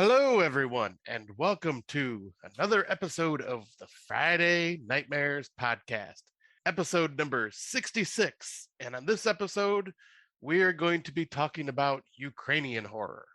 Hello, everyone, and welcome to another episode of the Friday Nightmares podcast, episode number 66. And on this episode, we are going to be talking about Ukrainian horror.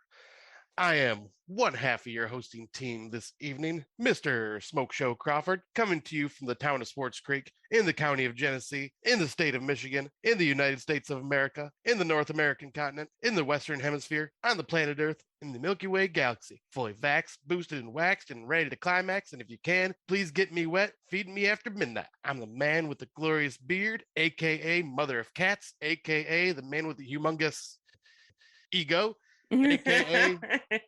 I am one half of your hosting team this evening, Mr. Smokeshow Crawford, coming to you from the town of Swartz Creek, in the county of Genesee, in the state of Michigan, in the United States of America, in the North American continent, in the Western Hemisphere, on the planet Earth, in the Milky Way galaxy, fully vaxxed, boosted, and waxed, and ready to climax. And if you can, please get me wet, feed me after midnight. I'm the man with the glorious beard, aka Mother of Cats, aka the man with the humongous ego, aka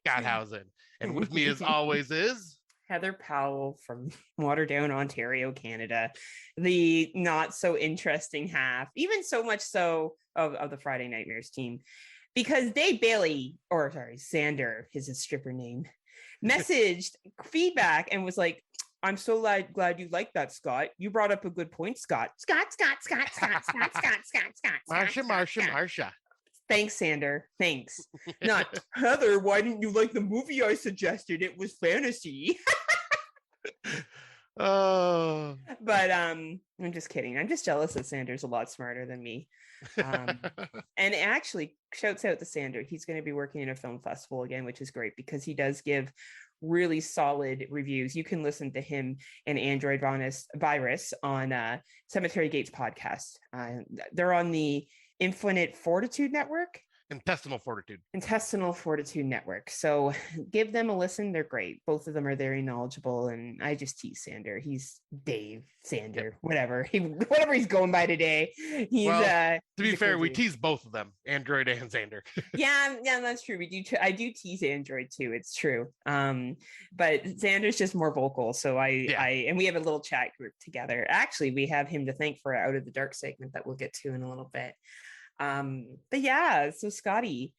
Scotthausen. And with me, as always, is Heather Powell from Waterdown, Ontario, Canada, the not so interesting half, even so much so of the Friday Nightmares team, because Dave Bailey, Xander, his stripper name, messaged feedback and was like, "I'm so glad you like that, Scott. You brought up a good point, Scott. Scott. Marsha. Thanks, Xander. Thanks. Not Heather. Why didn't you like the movie I suggested? It was fantasy." Oh, but I'm just kidding. I'm just jealous that Xander's a lot smarter than me. And actually, shouts out to Xander. He's going to be working in a film festival again, which is great because he does give really solid reviews. You can listen to him and Android Virus on Cemetery Gates podcast. They're on the Infinite Fortitude Network. Intestinal Fortitude Network. So give them a listen. They're great. Both of them are very knowledgeable. And I just tease Xander. He's Dave Xander, whatever he's going by today. He's to be fair, we tease both of them, Android and Xander. yeah, that's true. I do tease Android too. It's true. But Xander's just more vocal. So and we have a little chat group together. Actually, we have him to thank for our Out of the Dark segment that we'll get to in a little bit. But yeah, so Scotty,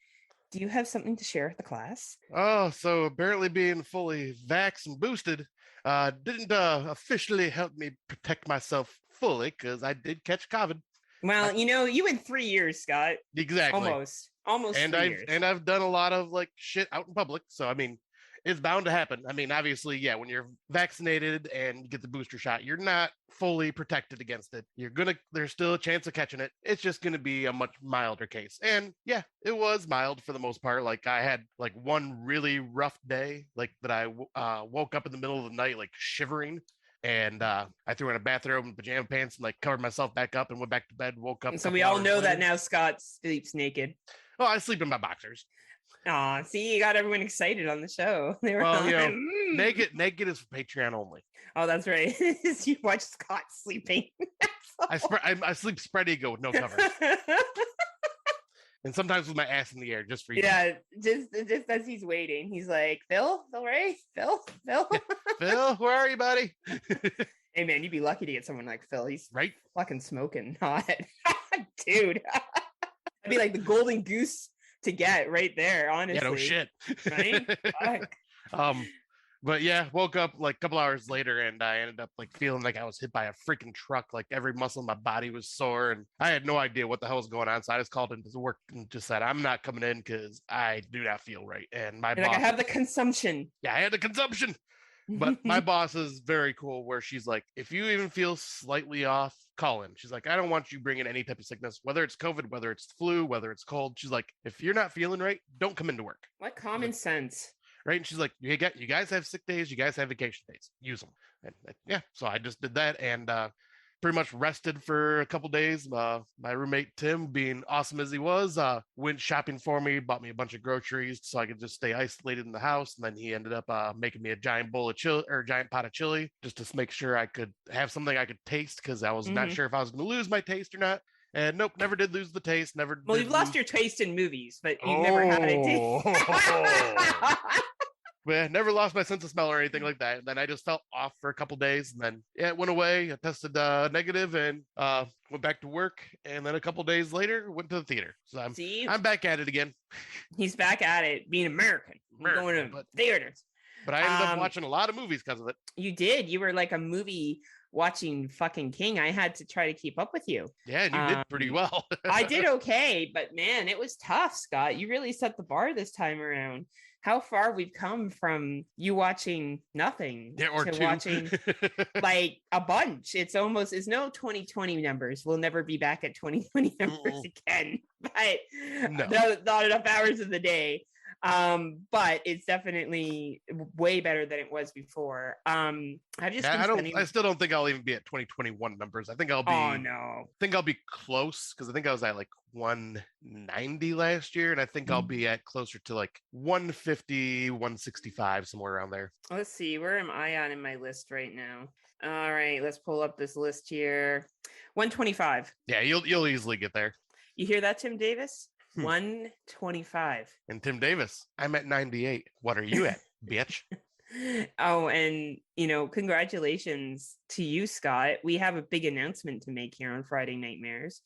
do you have something to share with the class? Oh, so apparently being fully vaxxed and boosted didn't officially help me protect myself fully because I did catch COVID. Well, you in 3 years, Scott. Exactly. Almost. And 3 years. I've done a lot of like shit out in public. So I mean, it's bound to happen. I mean, obviously, yeah, when you're vaccinated and you get the booster shot, you're not fully protected against it. There's still a chance of catching it. It's just gonna be a much milder case. And yeah, it was mild for the most part. Like I had like one really rough day, like that I woke up in the middle of the night, like shivering. And I threw in a bathrobe and pajama pants and like covered myself back up and went back to bed, woke up. So we all know that now Scott sleeps naked. Oh, I sleep in my boxers. Aw, see, you got everyone excited on the show. They were naked is for Patreon only. Oh, that's right. You watch Scott sleeping. I sleep spread eagle with no cover. And sometimes with my ass in the air, just for you. Yeah, just as he's waiting, he's like, Phil, Ray, Phil. Phil, where are you, buddy? Hey man, you'd be lucky to get someone like Phil. He's right, fucking smoking hot, dude. I'd be like the golden goose to get right there, honestly. Yeah, no shit. Right? But yeah, woke up like a couple hours later and I ended up like feeling like I was hit by a freaking truck. Like every muscle in my body was sore and I had no idea what the hell was going on. So I just called into work and just said, I'm not coming in because I do not feel right. And my boss, I have the consumption. Yeah, I had the consumption. But my boss is very cool where she's like, if you even feel slightly off, call in. She's like, I don't want you bringing any type of sickness, whether it's COVID, whether it's flu, whether it's cold. She's like, if you're not feeling right, don't come into work. What common sense. Right. And she's like, you guys have sick days. You guys have vacation days. Use them. And yeah. So I just did that and pretty much rested for a couple days. My roommate, Tim, being awesome as he was, went shopping for me, bought me a bunch of groceries so I could just stay isolated in the house. And then he ended up making me a giant bowl of chili or a giant pot of chili just to make sure I could have something I could taste because I was not sure if I was going to lose my taste or not. And nope, never did lose the taste. Well, you've lost your taste in movies, but you never had a taste. Yeah, never lost my sense of smell or anything like that. And then I just felt off for a couple days, and then it went away. I tested negative and went back to work. And then a couple days later, went to the theater. So I'm back at it again. He's back at it, being American going to theaters. But I ended up watching a lot of movies because of it. You did. You were like a movie watching fucking king. I had to try to keep up with you. Yeah, and you did pretty well. I did okay, but man, it was tough, Scott. You really set the bar this time around. how far we've come from you watching nothing or to two. watching like a bunch. It's no 2020 numbers. We'll never be back at 2020 numbers again, but not enough hours of the day. But it's definitely way better than it was before. I've just been I still don't think I'll even be at 2021 numbers. I think I'll be I'll be close, because I think I was at like 190 last year, and I think I'll be at closer to like 150, 165, somewhere around there. Let's see, where am I on in my list right now? All right, let's pull up this list here. 125. Yeah, you'll easily get there. You hear that, Tim Davis? 125. And Tim Davis, I'm at 98. What are you at, bitch? Oh, and congratulations to you, Scott. We have a big announcement to make here on Friday Nightmares.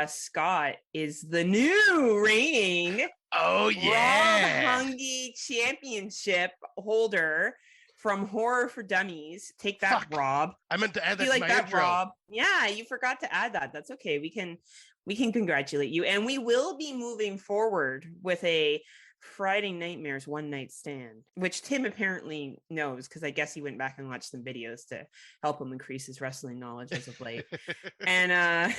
Scott is the new reigning Rob Hungy championship holder from Horror for Dummies. Take that, Rob. I meant to add that to my intro. Rob? Yeah, you forgot to add that. That's okay. We can congratulate you, and we will be moving forward with a Friday Nightmares one night stand, which Tim apparently knows, because I guess he went back and watched some videos to help him increase his wrestling knowledge as of late. And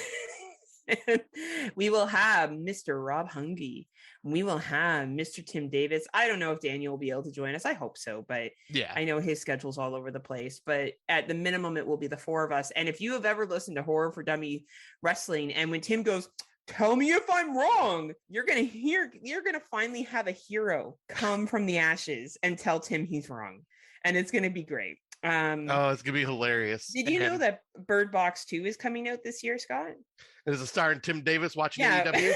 we will have Mr. Rob Hungy. We will have Mr. Tim Davis. I don't know if Daniel will be able to join us. I hope so, but yeah, I know his schedule's all over the place. But at the minimum, it will be the four of us. And if you have ever listened to Horror for Dummy Wrestling, and when Tim goes, "Tell me if I'm wrong," you're gonna finally have a hero come from the ashes and tell Tim he's wrong, and it's gonna be great. It's gonna be hilarious. Did you know that Bird Box 2 is coming out this year, Scott? There's a star in Tim Davis watching AEW.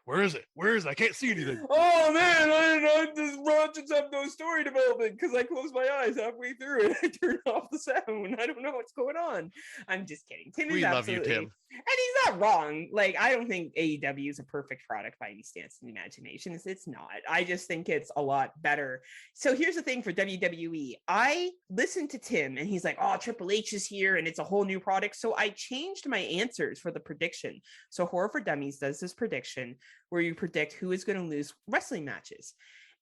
Where is it? I can't see anything. Oh man, I just have no story development because I closed my eyes halfway through and I turned off the sound. I don't know what's going on. I'm just kidding. We love you, Tim. And he's not wrong. Like, I don't think AEW is a perfect product by any stance in the imagination. It's not. I just think it's a lot better. So here's the thing for WWE. I listened to Tim and he's like, "Oh, Triple H is here and it's a whole new product." So I changed my answers for the prediction. So Horror for Dummies does this prediction where you predict who is going to lose wrestling matches.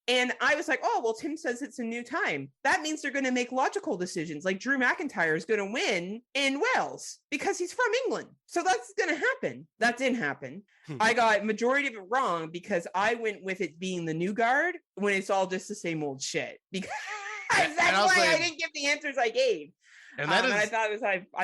And I was like, "Oh, well, Tim says it's a new time. That means they're going to make logical decisions. Like Drew McIntyre is going to win in Wales because he's from England. So that's going to happen." That didn't happen. I got majority of it wrong because I went with it being the new guard when it's all just the same old shit. Because that's why I didn't give the answers I gave. And that is, I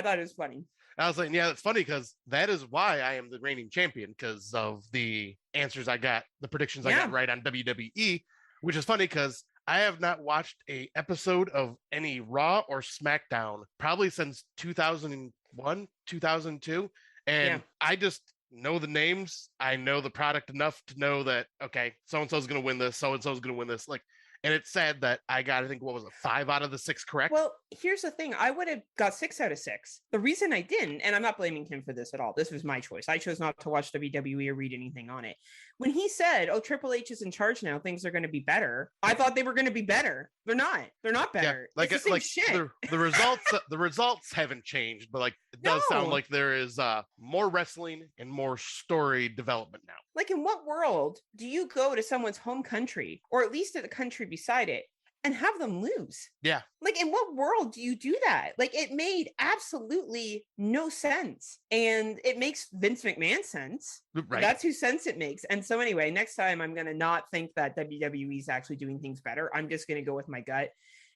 thought it was funny. I was like, yeah, that's funny because that is why I am the reigning champion, because of the answers I got, the predictions I got right on WWE, which is funny because I have not watched a episode of any Raw or SmackDown probably since 2001, 2002. And I just know the names. I know the product enough to know that, okay, so-and-so is going to win this. So-and-so is going to win this. Like, and it's sad that I got, I think, 5 out of the 6 correct? Well, here's the thing. I would have got 6 out of 6. The reason I didn't, and I'm not blaming him for this at all. This was my choice. I chose not to watch WWE or read anything on it. When he said, "Oh, Triple H is in charge now, things are going to be better," I thought they were going to be better. They're not. They're not better. Yeah, it's the same shit. The results haven't changed, but like it does sound like there is more wrestling and more story development now. Like, in what world do you go to someone's home country, or at least to the country beside it, and have them lose? Yeah. Like, in what world do you do that? Like, it made absolutely no sense. And it makes Vince McMahon sense. Right. That's whose sense it makes. And so anyway, next time I'm going to not think that WWE is actually doing things better. I'm just going to go with my gut.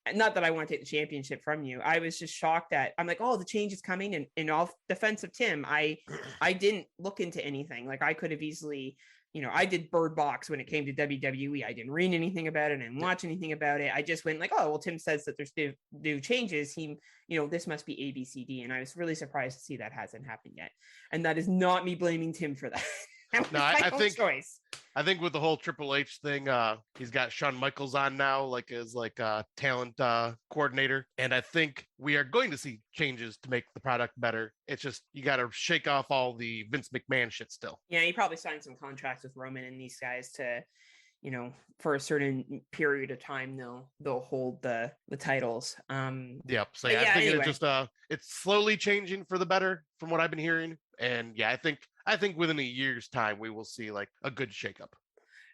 And not that I want to take the championship from you. I was just shocked that I'm like, "Oh, the change is coming." And in all defense of Tim, I didn't look into anything. Like, I could have easily, I did Bird Box when it came to WWE. I didn't read anything about it. I didn't watch anything about it. I just went like, "Oh, well, Tim says that there's new changes. This must be A, B, C, D." And I was really surprised to see that hasn't happened yet. And that is not me blaming Tim for that. No, I think with the whole Triple H thing, he's got Shawn Michaels on now, like as talent coordinator, and I think we are going to see changes to make the product better. It's just you got to shake off all the Vince McMahon shit still. Yeah, he probably signed some contracts with Roman and these guys to, for a certain period of time they'll hold the titles. Yep. So yeah, I think anyway. It's slowly changing for the better from what I've been hearing. And yeah, I think within a year's time we will see like a good shakeup.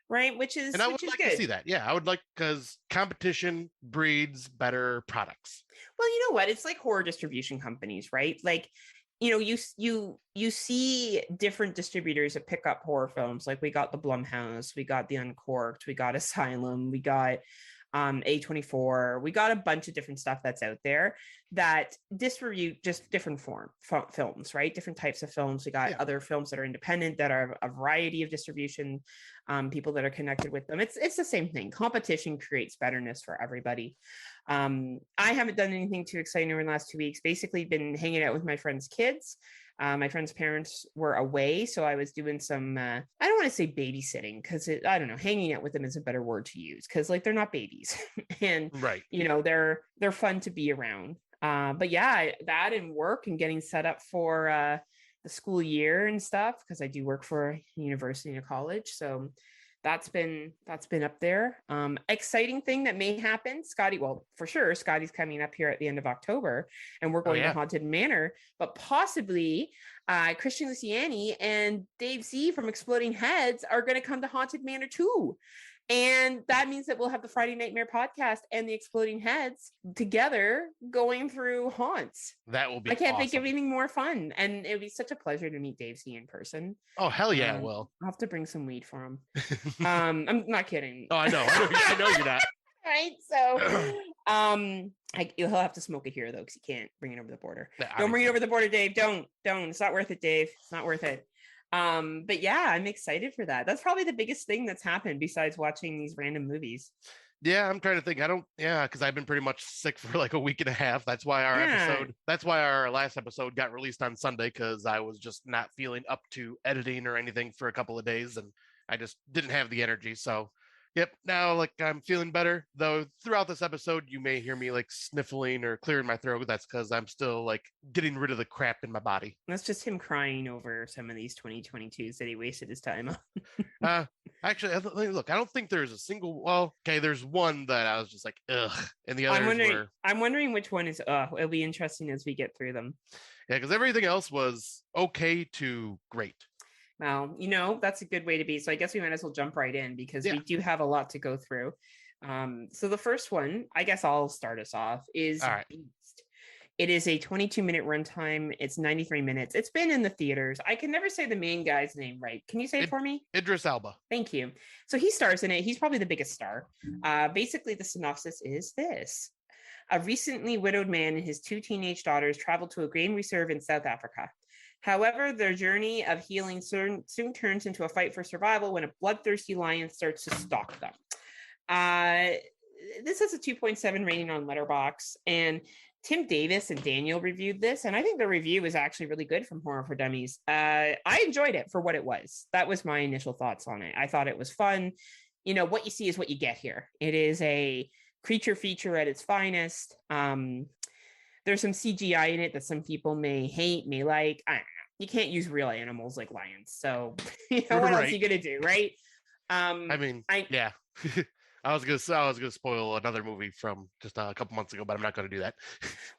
right? Which And I is would like to good. see that. Yeah, I would like, because competition breeds better products. Well, you know what? It's like horror distribution companies, right? Like, you know, you see different distributors that pick up horror films. Like we got the Blumhouse, we got the Uncorked, we got Asylum, we got A24. We got a bunch of different stuff that's out there that distribute just different films, right? Different types of films. We got other films that are independent that are a variety of distribution, people that are connected with them. It's the same thing. Competition creates betterness for everybody. I haven't done anything too exciting over the last 2 weeks. Basically, been hanging out with my friends' kids. My friend's parents were away, so I was doing some, I don't want to say babysitting, because I don't know, hanging out with them is a better word to use, because like they're not babies and Right. you know, they're fun to be around. But yeah, that and work and getting set up for the school year and stuff, because I do work for a university and a college, so that's been up there. Exciting thing that may happen, Scotty, well, for sure, Scotty's coming up here at the end of October, and we're going to Haunted Manor, but possibly Christian Luciani and Dave Z from Exploding Heads are going to come to Haunted Manor too. And that means that we'll have the Friday Nightmare podcast and the Exploding Heads together going through haunts. That will be I can't awesome. think of anything more fun. And it would be such a pleasure to meet Dave Z in person. Oh, hell yeah, it will. I'll have to bring some weed for him. I'm not kidding. Oh, I know you're not. Right. So he'll have to smoke it here though, because he can't bring it over the border. Don't bring it over the border, Dave. Don't. It's not worth it, Dave. It's not worth it. But yeah, I'm excited for that. That's probably the biggest thing that's happened besides watching these random movies. Yeah, I'm trying to think. Because I've been pretty much sick for like a week and a half. That's why our last episode got released on Sunday, because I was just not feeling up to editing or anything for a couple of days, and I just didn't have the energy. So yep, now like I'm feeling better, though throughout this episode you may hear me like sniffling or clearing my throat. That's because I'm still like getting rid of the crap in my body. That's just him crying over some of these 2022s that he wasted his time on. Actually, look, I don't think there's a single, well, okay, there's one that I was just like, ugh, and the others I'm wondering which one is ugh. It'll be interesting as we get through them. Yeah, because everything else was okay to great. Well, you know, that's a good way to be. So I guess we might as well jump right in, because we do have a lot to go through. So the first one, I guess I'll start us off, is Beast. It is a 22-minute runtime. It's 93 minutes. It's been in the theaters. I can never say the main guy's name right. Can you say it for me? Idris Elba. Thank you. So he stars in it. He's probably the biggest star. Basically, the synopsis is this. A recently widowed man and his 2 teenage daughters travel to a game reserve in South Africa. However, their journey of healing soon turns into a fight for survival when a bloodthirsty lion starts to stalk them. This has a 2.7 rating on Letterboxd, and Tim Davis and Daniel reviewed this, and I think the review is actually really good from Horror for Dummies. I enjoyed it for what it was. That was my initial thoughts on it. I thought it was fun. You know, what you see is what you get here. It is a creature feature at its finest. There's some CGI in it that some people may hate, may like. I don't know. You can't use real animals like lions. So, you know, what else are you going to do, right? Yeah. I was gonna spoil another movie from just a couple months ago, but I'm not going to do that.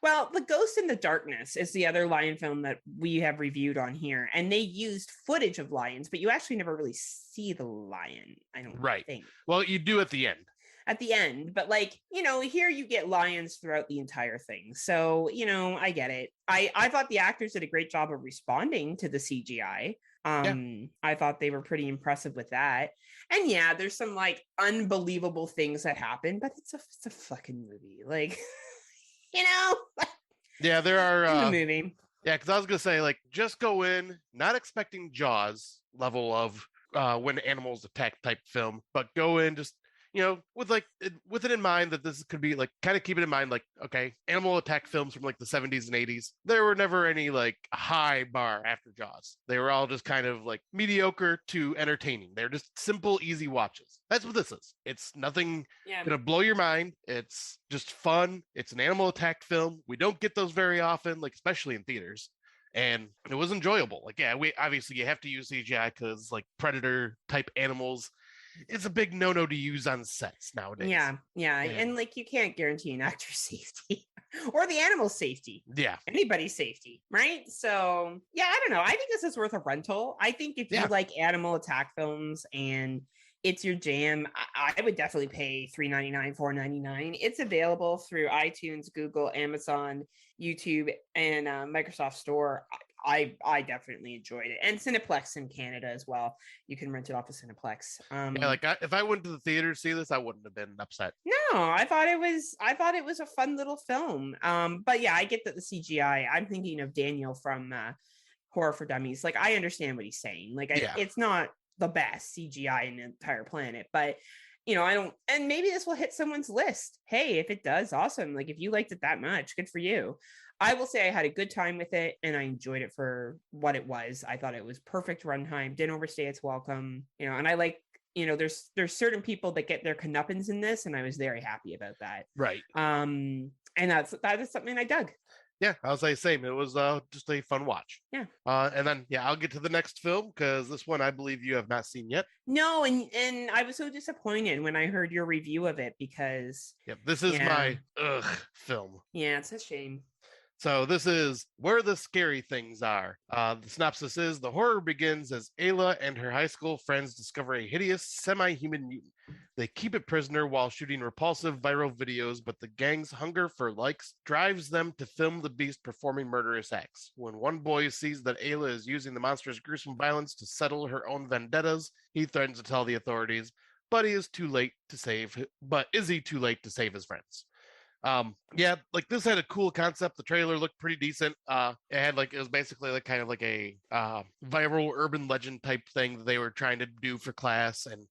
Well, The Ghost in the Darkness is the other lion film that we have reviewed on here, and they used footage of lions, but you actually never really see the lion. I don't think. Well, you do at the end. At the end, but like, you know, here you get lions throughout the entire thing. So, you know, I get it. I thought the actors did a great job of responding to the CGI. I thought they were pretty impressive with that. And yeah, there's some like unbelievable things that happen, but it's a fucking movie. Like, you know? Yeah, there are the movie. Yeah, because I was gonna say, like, just go in not expecting Jaws level of when animals attack type film, but go in just, you know, with it in mind that this could be like, kind of keep it in mind, like, okay, animal attack films from like the 70s and 80s, there were never any like high bar after Jaws. They were all just kind of like mediocre to entertaining. They're just simple, easy watches. That's what this is. It's nothing gonna blow your mind. It's just fun. It's an animal attack film. We don't get those very often, like especially in theaters. And it was enjoyable. Like, yeah, you have to use CGI because like predator type animals, it's a big no-no to use on sets nowadays. Yeah. And like, you can't guarantee an actor's safety or the animal's safety. Yeah. Anybody's safety, right? So yeah, I don't know. I think this is worth a rental. I think if you like animal attack films, and it's your jam, I would definitely pay $3.99, $4.99. It's available through iTunes, Google, Amazon, YouTube, and Microsoft Store. I definitely enjoyed it, and Cineplex in Canada as well. You can rent it off of Cineplex. Yeah, like if I went to the theater to see this, I wouldn't have been upset. No, I thought it was a fun little film. But yeah, I get that the CGI. I'm thinking of Daniel from Horror for Dummies. Like, I understand what he's saying. Like, Yeah. it's not the best CGI in the entire planet, but I don't. And maybe this will hit someone's list. Hey, if it does, awesome. Like, if you liked it that much, good for you. I will say I had a good time with it, and I enjoyed it for what it was. I thought it was perfect runtime, didn't overstay its welcome. And I like, there's certain people that get their comeuppance in this, and I was very happy about that. Right. And that is something I dug. Yeah, I was like same. It was just a fun watch. Yeah. And then I'll get to the next film because this one I believe you have not seen yet. No, and I was so disappointed when I heard your review of it because Yep, this is my film. Yeah, it's a shame. So this is Where the Scary Things Are. The synopsis is the horror begins as Ayla and her high school friends discover a hideous semi-human mutant. They keep it prisoner while shooting repulsive viral videos, but the gang's hunger for likes drives them to film the beast performing murderous acts. When one boy sees that Ayla is using the monster's gruesome violence to settle her own vendettas, he threatens to tell the authorities, but is he too late to save his friends? Yeah, like this had a cool concept. The trailer looked pretty decent. It was basically like kind of like a viral urban legend type thing that they were trying to do for class, and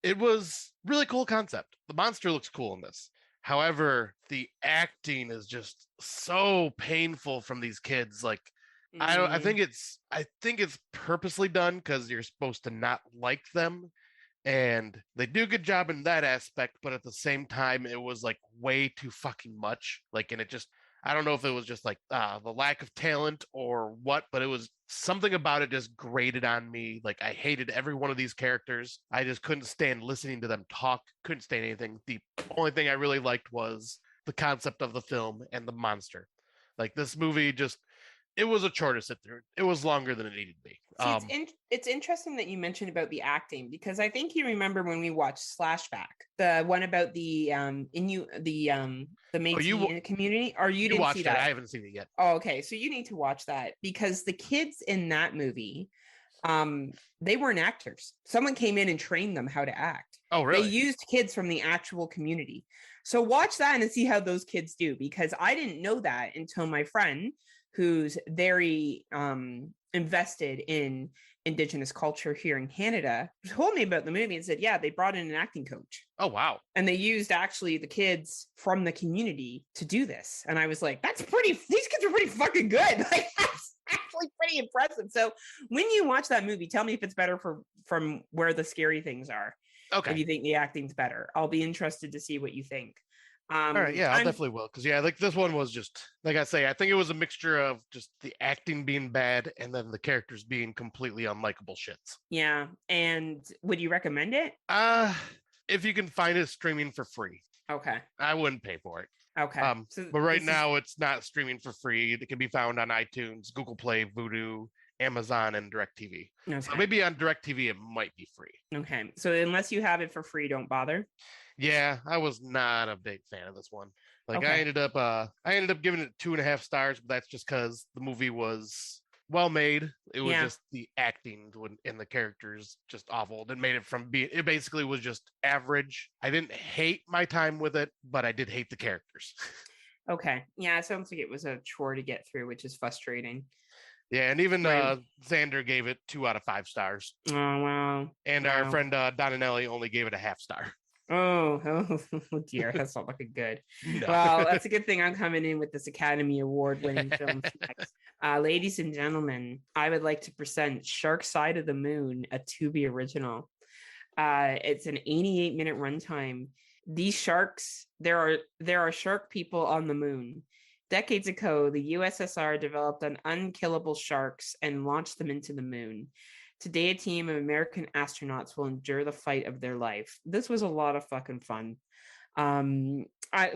it was really cool concept. The monster looks cool in this. However, the acting is just so painful from these kids. Like, I think it's purposely done because you're supposed to not like them, and they do a good job in that aspect, but at the same time it was like way too fucking much. Like, and it just, I don't know if it was just like the lack of talent or what, but it was something about it just grated on me. Like, I hated every one of these characters. I just couldn't stand listening to them talk, couldn't stand anything. The only thing I really liked was the concept of the film and the monster. Like, this movie just, it was a chore to sit through. It was longer than it needed to be. See, it's interesting that you mentioned about the acting, because I think you remember when we watched Slashback, the one about the Métis community, or you didn't see that? I haven't seen it yet. Oh, okay. So you need to watch that, because the kids in that movie, they weren't actors. Someone came in and trained them how to act. Oh, really? They used kids from the actual community. So watch that and see how those kids do, because I didn't know that until my friend, who's very invested in Indigenous culture here in Canada, told me about the movie and said, yeah, they brought in an acting coach. Oh, wow. And they used actually the kids from the community to do this. And I was like, these kids are pretty fucking good. Like, that's actually pretty impressive. So when you watch that movie, tell me if it's better from Where the Scary Things Are. Okay. If you think the acting's better. I'll be interested to see what you think. All right, yeah, I definitely will, because like this one was just, like I say, I think it was a mixture of just the acting being bad and then the characters being completely unlikable shits. Yeah, and would you recommend it? If you can find it streaming for free. Okay. I wouldn't pay for it. Okay. But right now it's not streaming for free. It can be found on iTunes, Google Play, Vudu, Amazon, and DirecTV. Okay. So maybe on DirecTV it might be free. Okay, so unless you have it for free, don't bother. Yeah, I was not a big fan of this one. Like, Okay. I ended up giving it 2.5 stars, but that's just because the movie was well made. It was just the acting and the characters just awful. It basically was just average. I didn't hate my time with it, but I did hate the characters. Okay. Yeah, it sounds like it was a chore to get through, which is frustrating. Yeah, and even Xander gave it 2 out of 5 stars. Oh, wow. And our friend Donanelli only gave it a half star. Oh dear, that's not looking good. No. Well, that's a good thing I'm coming in with this Academy Award winning film. Ladies and gentlemen, I would like to present Shark Side of the Moon, a Tubi original. It's an 88-minute runtime. These sharks, there are shark people on the moon. Decades ago, the USSR developed an unkillable sharks and launched them into the moon. Today, a team of American astronauts will endure the fight of their life. This was a lot of fucking fun.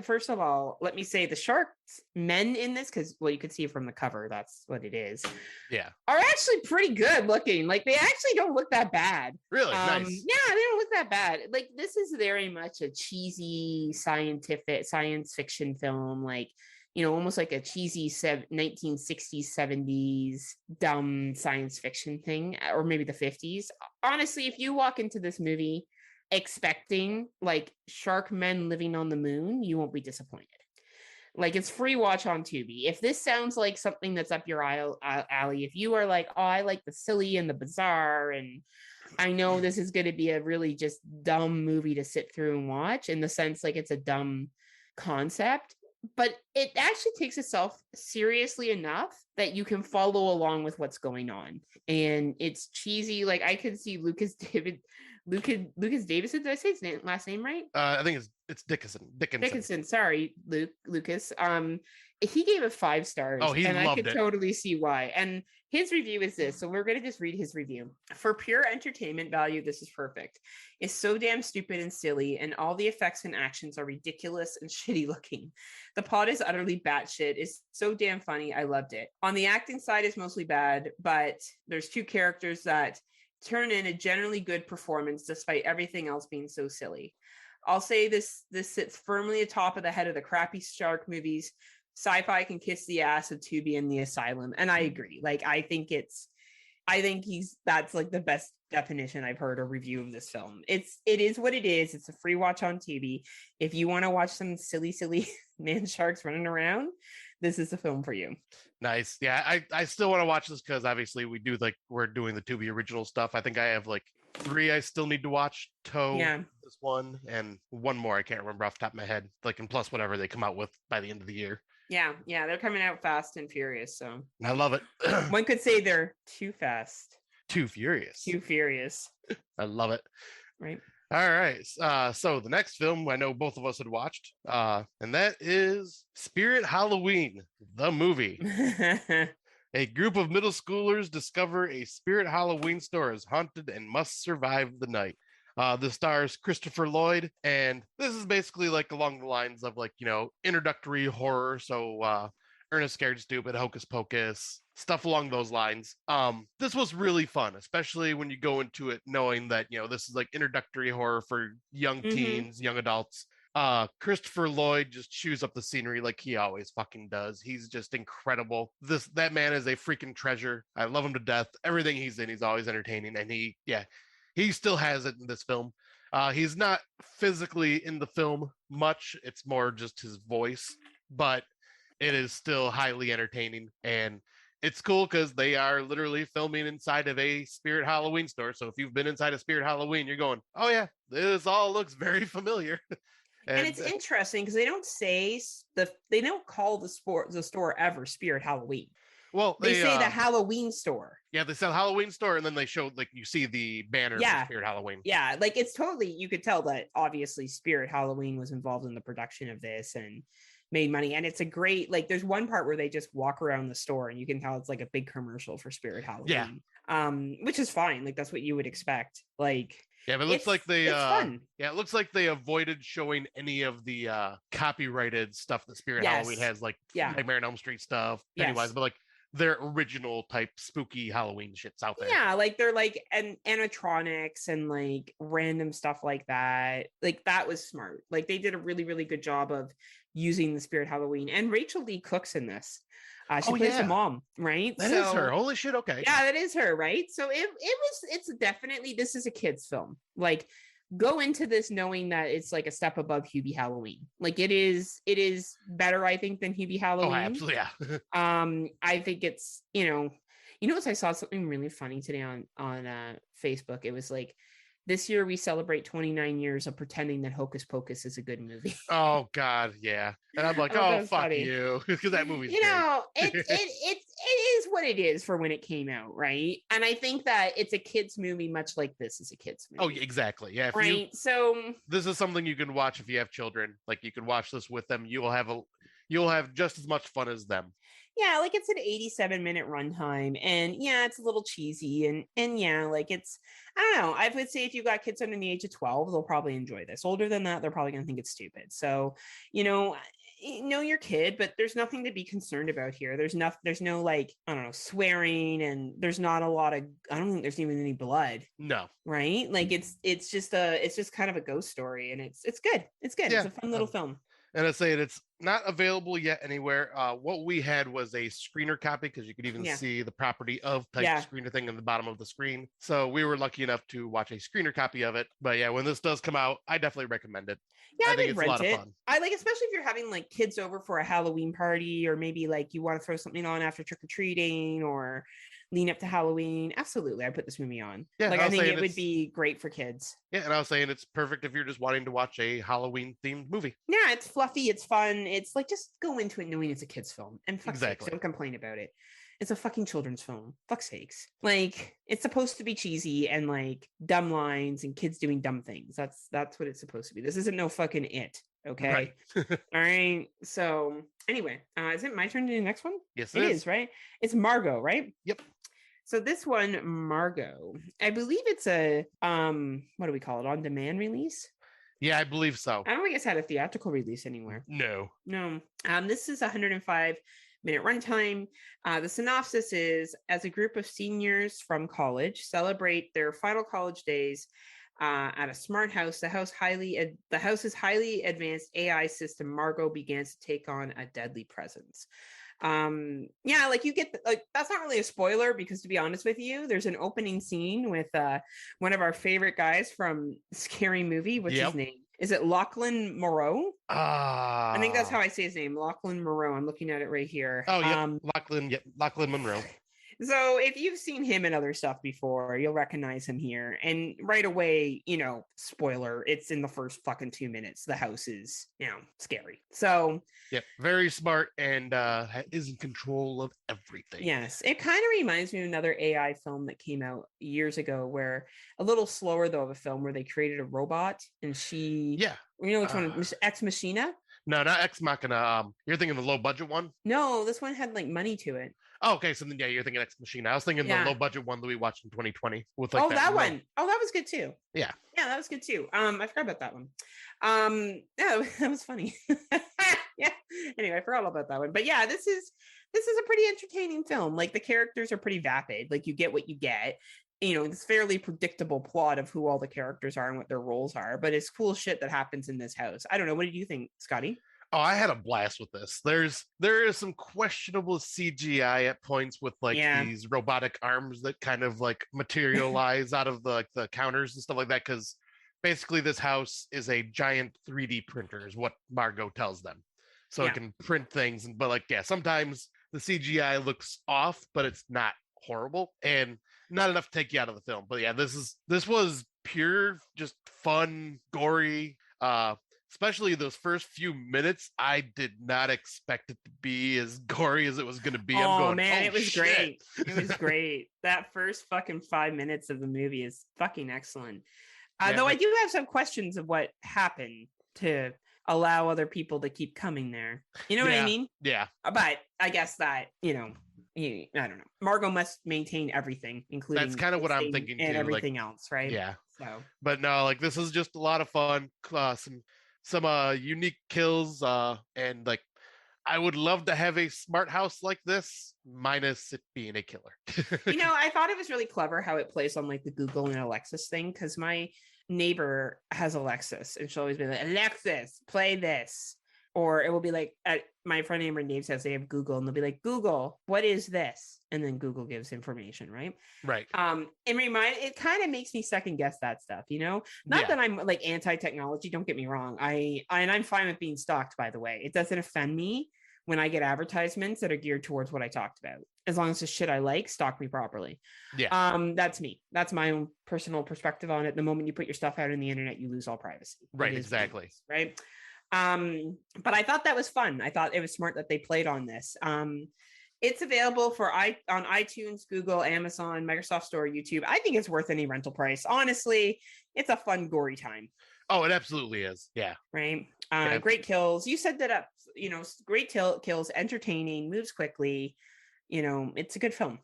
First of all, let me say the sharks men in this, because you could see it from the cover, that's what it is. Yeah. Are actually pretty good looking. Like, they actually don't look that bad. Really? Nice. Yeah, they don't look that bad. Like, this is very much a cheesy science fiction film, like, almost like a cheesy 1960s, 70s dumb science fiction thing, or maybe the 50s. Honestly, if you walk into this movie expecting like shark men living on the moon, you won't be disappointed. Like, it's free watch on Tubi. If this sounds like something that's up your alley, if you are like, oh, I like the silly and the bizarre, and I know this is going to be a really just dumb movie to sit through and watch, in the sense like it's a dumb concept, but it actually takes itself seriously enough that you can follow along with what's going on. And it's cheesy. Like, I could see Lucas Davison. Did I say his last name right? I think it's Dickinson. Sorry, Lucas. He gave it 5 stars. Oh, and I could it. totally see why. And his review is this. So we're going to just read his review. For pure entertainment value, this is perfect. It's so damn stupid and silly, and all the effects and actions are ridiculous and shitty looking. The plot is utterly batshit. It's so damn funny. I loved it. On the acting side, it's mostly bad, but there's 2 characters that turn in a generally good performance despite everything else being so silly. I'll say this sits firmly atop of the head of the crappy shark movies. Sci-fi can kiss the ass of Tubi and the Asylum, and I agree. Like, I think that's like the best definition I've heard, a review of this film. It is what it is. It's a free watch on Tubi. If you want to watch some silly man sharks running around, this is the film for you. Nice. Yeah, I still want to watch this because obviously we're doing the Tubi original stuff. I think I have like 3 I still need to watch. This one, and one more I can't remember off the top of my head. Like, and plus whatever they come out with by the end of the year. Yeah, they're coming out fast and furious. So I love it. One could say they're too fast. Too furious. I love it. Right. All right. So the next film I know both of us had watched, and that is Spirit Halloween, the movie. A group of middle schoolers discover a Spirit Halloween store is haunted and must survive the night. This stars Christopher Lloyd, and this is basically like along the lines of like, introductory horror. So Ernest Scared Stupid, Hocus Pocus, stuff along those lines. This was really fun, especially when you go into it knowing that, this is like introductory horror for young teens, young adults. Christopher Lloyd just chews up the scenery like he always fucking does. He's just incredible. That man is a freaking treasure. I love him to death. Everything he's in, he's always entertaining, and he still has it in this film. He's not physically in the film much. It's more just his voice, but it is still highly entertaining. And it's cool because they are literally filming inside of a Spirit Halloween store. So if you've been inside a Spirit Halloween, you're going, oh yeah, this all looks very familiar. And it's interesting because they don't call the store ever Spirit Halloween. Well, they say the Halloween store. Yeah, they sell Halloween store, and then they show, like, you see the banner for Spirit Halloween. Yeah, like, it's totally, you could tell that obviously Spirit Halloween was involved in the production of this and made money. And it's a great, like, there's one part where they just walk around the store and you can tell it's like a big commercial for Spirit Halloween. Yeah. Which is fine. Like, that's what you would expect. Like, yeah, but it looks like they fun. Yeah, it looks like they avoided showing any of the copyrighted stuff that Spirit Halloween has, like Nightmare on Elm Street stuff, Pennywise, but like their original type spooky Halloween shit's out there. Yeah, like they're like animatronics and like random stuff like that. Like, that was smart. Like, they did a really, really good job of using the Spirit Halloween. And Rachel Lee Cook's in this. She plays the mom, right? That is her. Holy shit. Okay. Yeah, that is her, right? So it's definitely, this is a kid's film. Like, go into this knowing that it's like a step above Hubie Halloween. Like, it is better, I think, than Hubie Halloween. Oh, absolutely, yeah. I think it's, I saw something really funny today on Facebook. It was like, this year we celebrate 29 years of pretending that Hocus Pocus is a good movie. Oh God, yeah. And I'm like, oh fuck funny. You, because that movie's it is what it is for when it came out, right? And I think that it's a kids movie, much like this is a kids movie. Oh, exactly, yeah. Right. So this is something you can watch if you have children. Like, you can watch this with them. You'll have just as much fun as them. Yeah, like it's an 87-minute runtime, and yeah, it's a little cheesy, and yeah, like it's, I don't know. I would say if you got kids under the age of 12, they'll probably enjoy this. Older than that, they're probably gonna think it's stupid. So, you know your kid, but there's nothing to be concerned about here. There's no like, I don't know, swearing, and there's not a lot of, I don't think there's even any blood. No. Right? Like it's just kind of a ghost story, and it's good. It's good. Yeah. It's a fun little film. And I say it's not available yet anywhere. What we had was a screener copy because you could even see the property of type screener thing in the bottom of the screen. So we were lucky enough to watch a screener copy of it. But yeah, when this does come out, I definitely recommend it. Yeah, I think it's a lot of fun. I like, especially if you're having like kids over for a Halloween party, or maybe like you want to throw something on after trick or treating, or lean up to Halloween. Absolutely, I put this movie on. Yeah, like I think it would be great for kids. Yeah, and I was saying it's perfect if you're just wanting to watch a Halloween themed movie. Yeah, it's fluffy, it's fun. It's like, just go into it knowing it's a kid's film, and fuck's sakes, don't complain about it. It's a fucking children's film. Fuck's sakes. Like, it's supposed to be cheesy and like dumb lines and kids doing dumb things. That's what it's supposed to be. This isn't no fucking It. Okay. Right. All right. So anyway, is it my turn to do the next one? Yes, it is. Right. It's Margot, right? Yep. So this one, Margot, I believe it's a what do we call it? On demand release? Yeah, I believe so. I don't think it's had a theatrical release anywhere. No. This is 105-minute runtime. The synopsis is: as a group of seniors from college celebrate their final college days at a smart house, the house's highly advanced AI system, Margot, begins to take on a deadly presence. Like you get like, that's not really a spoiler, because to be honest with you, there's an opening scene with one of our favorite guys from Scary Movie. What's his name? Is it Lachlan Moreau? I think that's how I say his name, Lachlan Moreau. I'm looking at it right here. Oh, yeah, Lachlan Monroe. So if you've seen him in other stuff before, you'll recognize him here. And right away, spoiler, it's in the first fucking 2 minutes. The house is, scary. So yeah, very smart, and is in control of everything. Yes. It kind of reminds me of another AI film that came out years ago, where a little slower though, of a film where they created a robot, and she, which one? Ex Machina? No, not Ex Machina. You're thinking the low budget one? No, this one had like money to it. Oh, okay. So then, you're thinking Ex Machina. I was thinking the low budget one that we watched in 2020 with like that one. Oh, that was good too. Yeah, that was good too. I forgot about that one. That was funny. Yeah. Anyway, I forgot all about that one. But yeah, this is a pretty entertaining film. Like, the characters are pretty vapid. Like, you get what you get. It's fairly predictable plot of who all the characters are and what their roles are, but it's cool shit that happens in this house. I don't know. What did you think, Scotty? Oh, I had a blast with this. There is some questionable CGI at points with like these robotic arms that kind of like materialize out of the counters and stuff like that. Because basically, this house is a giant 3D printer, is what Margot tells them. So it can print things, but sometimes the CGI looks off, but it's not horrible and not enough to take you out of the film. But yeah, this was pure, just fun, gory. Especially those first few minutes, I did not expect it to be as gory as it was going to be. It was great. It was great. That first fucking 5 minutes of the movie is fucking excellent. Though I do have some questions of what happened to allow other people to keep coming there. You know what I mean? Yeah. But I guess that, I don't know. Margot must maintain everything, including that's kind of what I'm thinking and too, everything else, right? Yeah. So, but no, this is just a lot of fun. Some unique kills, and I would love to have a smart house like this, minus it being a killer. I thought it was really clever how it plays on like the Google and Alexis thing, because my neighbor has Alexis, and she'll always be like, Alexis, play this. Or it will be like, at my friend Amber and Dave's house, they have Google, and they'll be like, Google, what is this? And then Google gives information, right? Right. It kind of makes me second guess that stuff, Not that I'm like anti-technology, don't get me wrong. I'm fine with being stalked, by the way. It doesn't offend me when I get advertisements that are geared towards what I talked about. As long as the shit I like, stalk me properly. Yeah. That's me. That's my own personal perspective on it. The moment you put your stuff out on the internet, you lose all privacy. Right, exactly. Right. But I thought that was fun. I thought it was smart that they played on this. It's available on iTunes, Google, Amazon, Microsoft Store, YouTube. I think it's worth any rental price. Honestly, it's a fun, gory time. Oh, it absolutely is. Yeah. Right. Great kills. You set that up great kills, entertaining, moves quickly. It's a good film.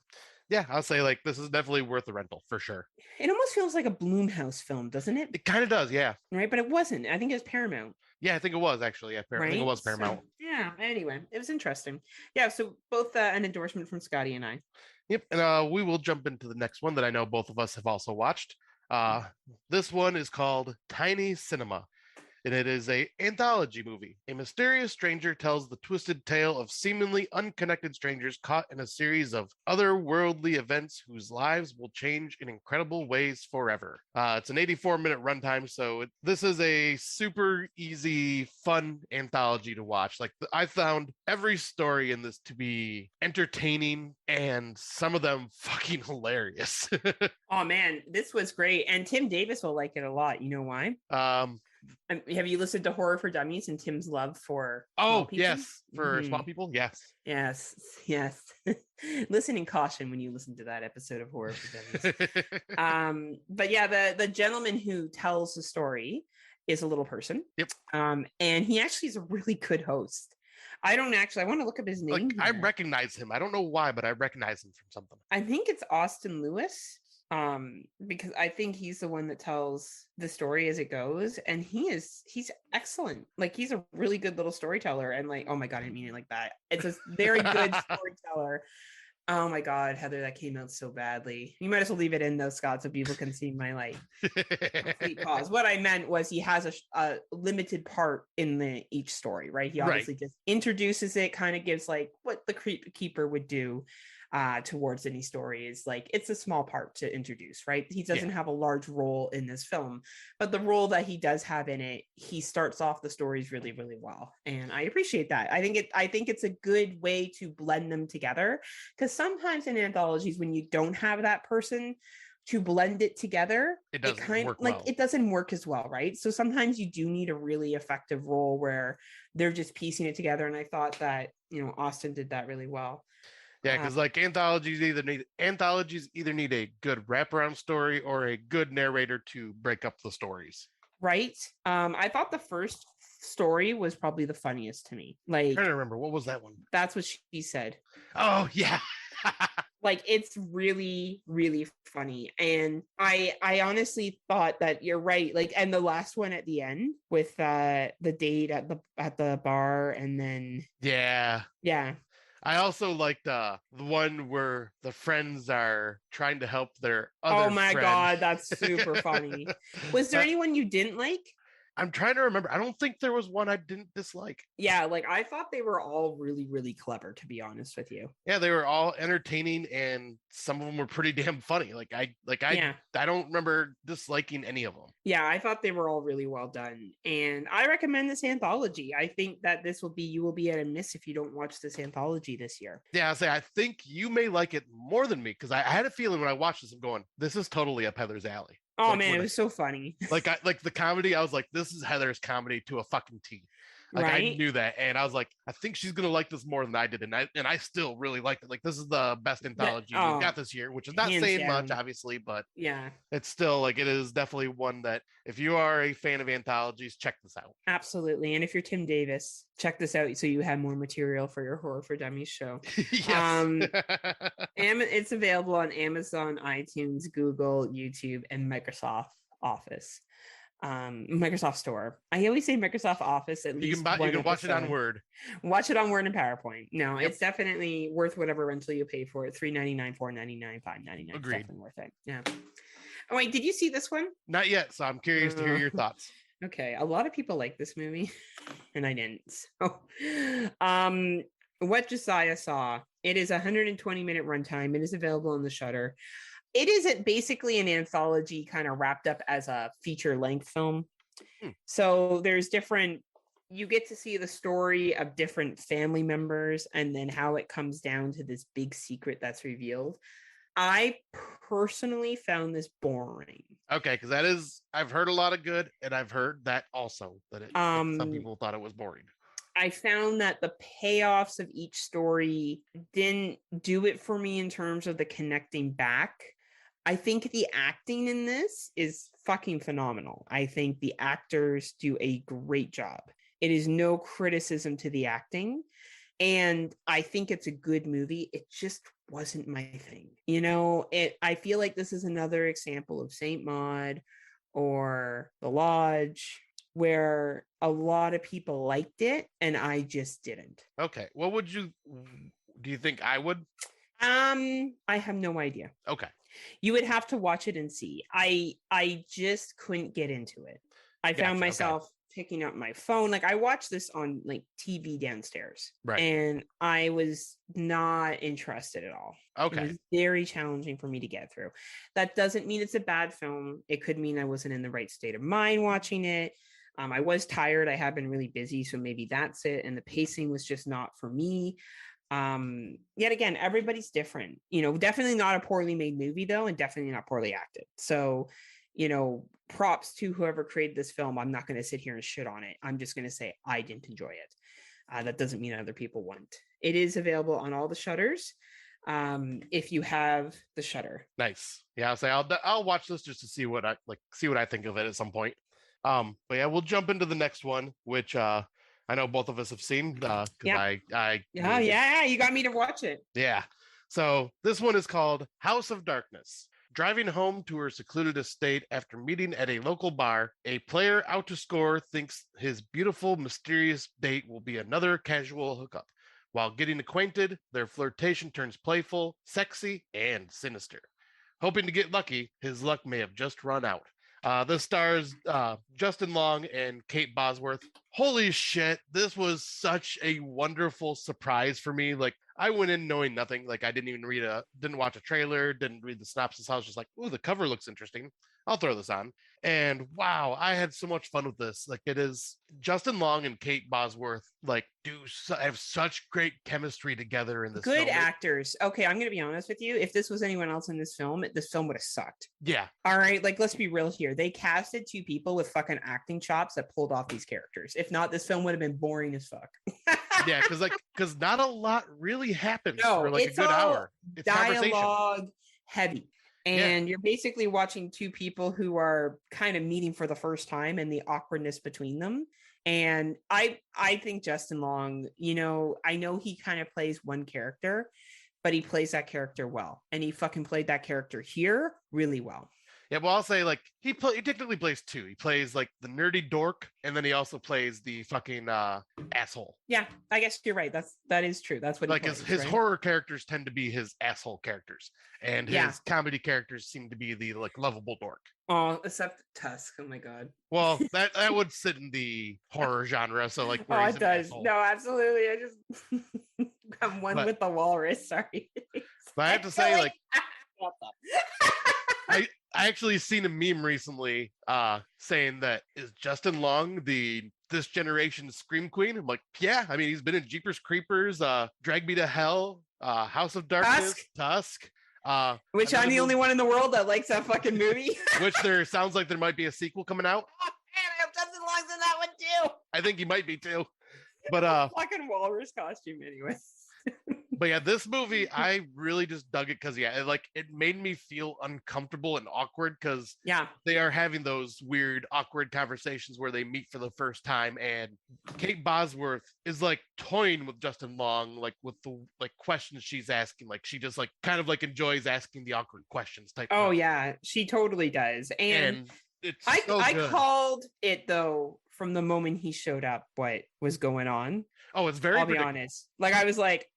Yeah, I'll say like this is definitely worth the rental for sure. It almost feels like a Blumhouse film, doesn't it? It kind of does, yeah. Right, but it wasn't. I think it was Paramount. Yeah, I think it was actually. Yeah, I think it Right. was Paramount. So, yeah. Anyway, it was interesting. Yeah. So both an endorsement from Scotty and I. Yep, and we will jump into the next one that I know both of us have also watched. This one is called Tiny Cinema, and it is an anthology movie. A mysterious stranger tells the twisted tale of seemingly unconnected strangers caught in a series of otherworldly events whose lives will change in incredible ways forever. It's an 84-minute runtime, so this is a super easy, fun anthology to watch. Like I found every story in this to be entertaining and some of them fucking hilarious. Oh man, this was great, and Tim Davis will like it a lot. You know why? Have you listened to Horror for Dummies and Tim's love for small people? Yes, for small people, yes. Listen in caution when you listen to that episode of Horror for Dummies. But yeah, the gentleman who tells the story is a little person. Yep. And he actually is a really good host. I want to look up his name. Like, I recognize him. I don't know why, but I recognize him from something. I think it's Austin Lewis. Because I think he's the one that tells the story as it goes, and he's excellent. Like, he's a really good little storyteller, and like, oh my god, I didn't mean it like that. It's a very good storyteller. Oh my god, Heather, that came out so badly. You might as well leave it in though, Scott, so people can see my like complete pause. What I meant was he has a limited part in each story, right? He obviously just introduces it, kind of gives like what the keeper would do towards any story. Is like, it's a small part to introduce, right? He doesn't have a large role in this film, but the role that he does have in it, he starts off the stories really, really well, and I appreciate that. I think it's a good way to blend them together, because sometimes in anthologies, when you don't have that person to blend it together, it doesn't work as well, right? So sometimes you do need a really effective role where they're just piecing it together, and I thought that Austin did that really well. Yeah, because like anthologies either need a good wraparound story or a good narrator to break up the stories. Right. I thought the first story was probably the funniest to me. Like, I don't remember, what was that one? That's What She Said. Oh yeah. Like, it's really, really funny. And I honestly thought that you're right. Like, and the last one at the end with the date at the bar, and then yeah. I also liked the one where the friends are trying to help their other Oh my friend. God, that's super funny. Was there anyone you didn't like? I'm trying to remember. I don't think there was one I didn't dislike. Yeah, like I thought they were all really, really clever, to be honest with you. Yeah, they were all entertaining, and some of them were pretty damn funny. I don't remember disliking any of them. Yeah, I thought they were all really well done, and I recommend this anthology. I think that you will be at a miss if you don't watch this anthology this year. Yeah, I think you may like it more than me, because I had a feeling when I watched this, I'm going, this is totally up Heather's alley. Oh man, it was so funny. Like the comedy, I was like, this is Heather's comedy to a fucking T. Like, right? I knew that, and I was like, I think she's gonna like this more than I did, and I still really liked it. Like, this is the best anthology we've got this year, which is not saying much, obviously, but yeah, it's still like, it is definitely one that if you are a fan of anthologies, check this out. Absolutely, and if you're Tim Davis, check this out so you have more material for your Horror for Dummies show. Yes. It's available on Amazon, iTunes, Google, YouTube, and Microsoft Office. Microsoft Store. I always say Microsoft Office. At least you can watch it on Word. Watch it on Word and PowerPoint. No, It's definitely worth whatever rental you pay for it. $3.99, $4.99, $5.99. Agreed. Definitely worth it. Yeah. Oh wait, did you see this one? Not yet, so I'm curious to hear your thoughts. Okay, a lot of people like this movie, and I didn't. So, What Josiah Saw. It is a 120-minute runtime. It is available on the Shudder. It is basically an anthology kind of wrapped up as a feature-length film. So there's you get to see the story of different family members, and then how it comes down to this big secret that's revealed. I personally found this boring. Okay, because I've heard a lot of good, and I've heard that also, that some people thought it was boring. I found that the payoffs of each story didn't do it for me in terms of the connecting back. I think the acting in this is fucking phenomenal. I think the actors do a great job. It is no criticism to the acting. And I think it's a good movie. It just wasn't my thing. I feel like this is another example of Saint Maud or The Lodge, where a lot of people liked it and I just didn't. Okay. Do you think I would? I have no idea. Okay. You would have to watch it and see. I just couldn't get into it. I found myself picking up my phone. Like, I watched this on like TV downstairs, right, and I was not interested at all. Okay. It was very challenging for me to get through. That doesn't mean it's a bad film. It could mean I wasn't in the right state of mind watching it. I was tired. I have been really busy, so maybe that's it. And the pacing was just not for me. Yet again, everybody's different. Definitely not a poorly made movie though, and definitely not poorly acted. So, props to whoever created this film. I'm not going to sit here and shit on it. I'm just going to say I didn't enjoy it. That doesn't mean other people won't. It is available on all the Shutters. If you have the Shutter. Nice. Yeah, I'll watch this just to see what I think of it at some point. But yeah, we'll jump into the next one, which I know both of us have seen because yeah, you got me to watch it. Yeah. So this one is called House of Darkness. Driving home to her secluded estate after meeting at a local bar, a player out to score thinks his beautiful, mysterious date will be another casual hookup. While getting acquainted, their flirtation turns playful, sexy, and sinister. Hoping to get lucky, his luck may have just run out. This stars Justin Long and Kate Bosworth. Holy shit, this was such a wonderful surprise for me. Like, I went in knowing nothing. Like, I didn't watch a trailer, didn't read the synopsis. I was just like, ooh, the cover looks interesting. I'll throw this on. And wow, I had so much fun with this. Like, it is Justin Long and Kate Bosworth, like, have such great chemistry together in this good film. Actors. Okay, I'm going to be honest with you. If this was anyone else in this film would have sucked. Yeah. All right, like, let's be real here. They casted two people with fucking acting chops that pulled off these characters. If not, this film would have been boring as fuck. Yeah, because not a lot really happens for like it's a good hour. It's dialogue heavy. And you're basically watching two people who are kind of meeting for the first time and the awkwardness between them. And I think Justin Long, I know he kind of plays one character, but he plays that character well. And he fucking played that character here really well. Yeah, well, I'll say, like, he technically plays two. He plays like the nerdy dork, and then he also plays the fucking asshole. Yeah, I guess you're right. That is true. That's what like he plays, his right? horror characters tend to be his asshole characters, and his comedy characters seem to be the like lovable dork. Oh, except Tusk. Oh my god. Well, that would sit in the horror genre. So like, where it does. No, absolutely. I just I'm one with the walrus. Sorry. But I have to say, like, I actually seen a meme recently saying that is Justin Long this generation's Scream Queen? I'm like, yeah. I mean, he's been in Jeepers Creepers, Drag Me to Hell, House of Darkness, Tusk. Which I'm the only one in the world that likes that fucking movie. Which there sounds like there might be a sequel coming out. Oh man, I hope Justin Long's in that one too. I think he might be too. But fucking walrus costume anyway. But yeah, this movie, I really just dug it because it made me feel uncomfortable and awkward because they are having those weird, awkward conversations where they meet for the first time, and Kate Bosworth is like toying with Justin Long, like with the like questions she's asking. Like she just like kind of like enjoys asking the awkward questions type. Oh yeah, she totally does. And it's I called it though from the moment he showed up what was going on. Oh, it's very. I'll be honest. Like I was like,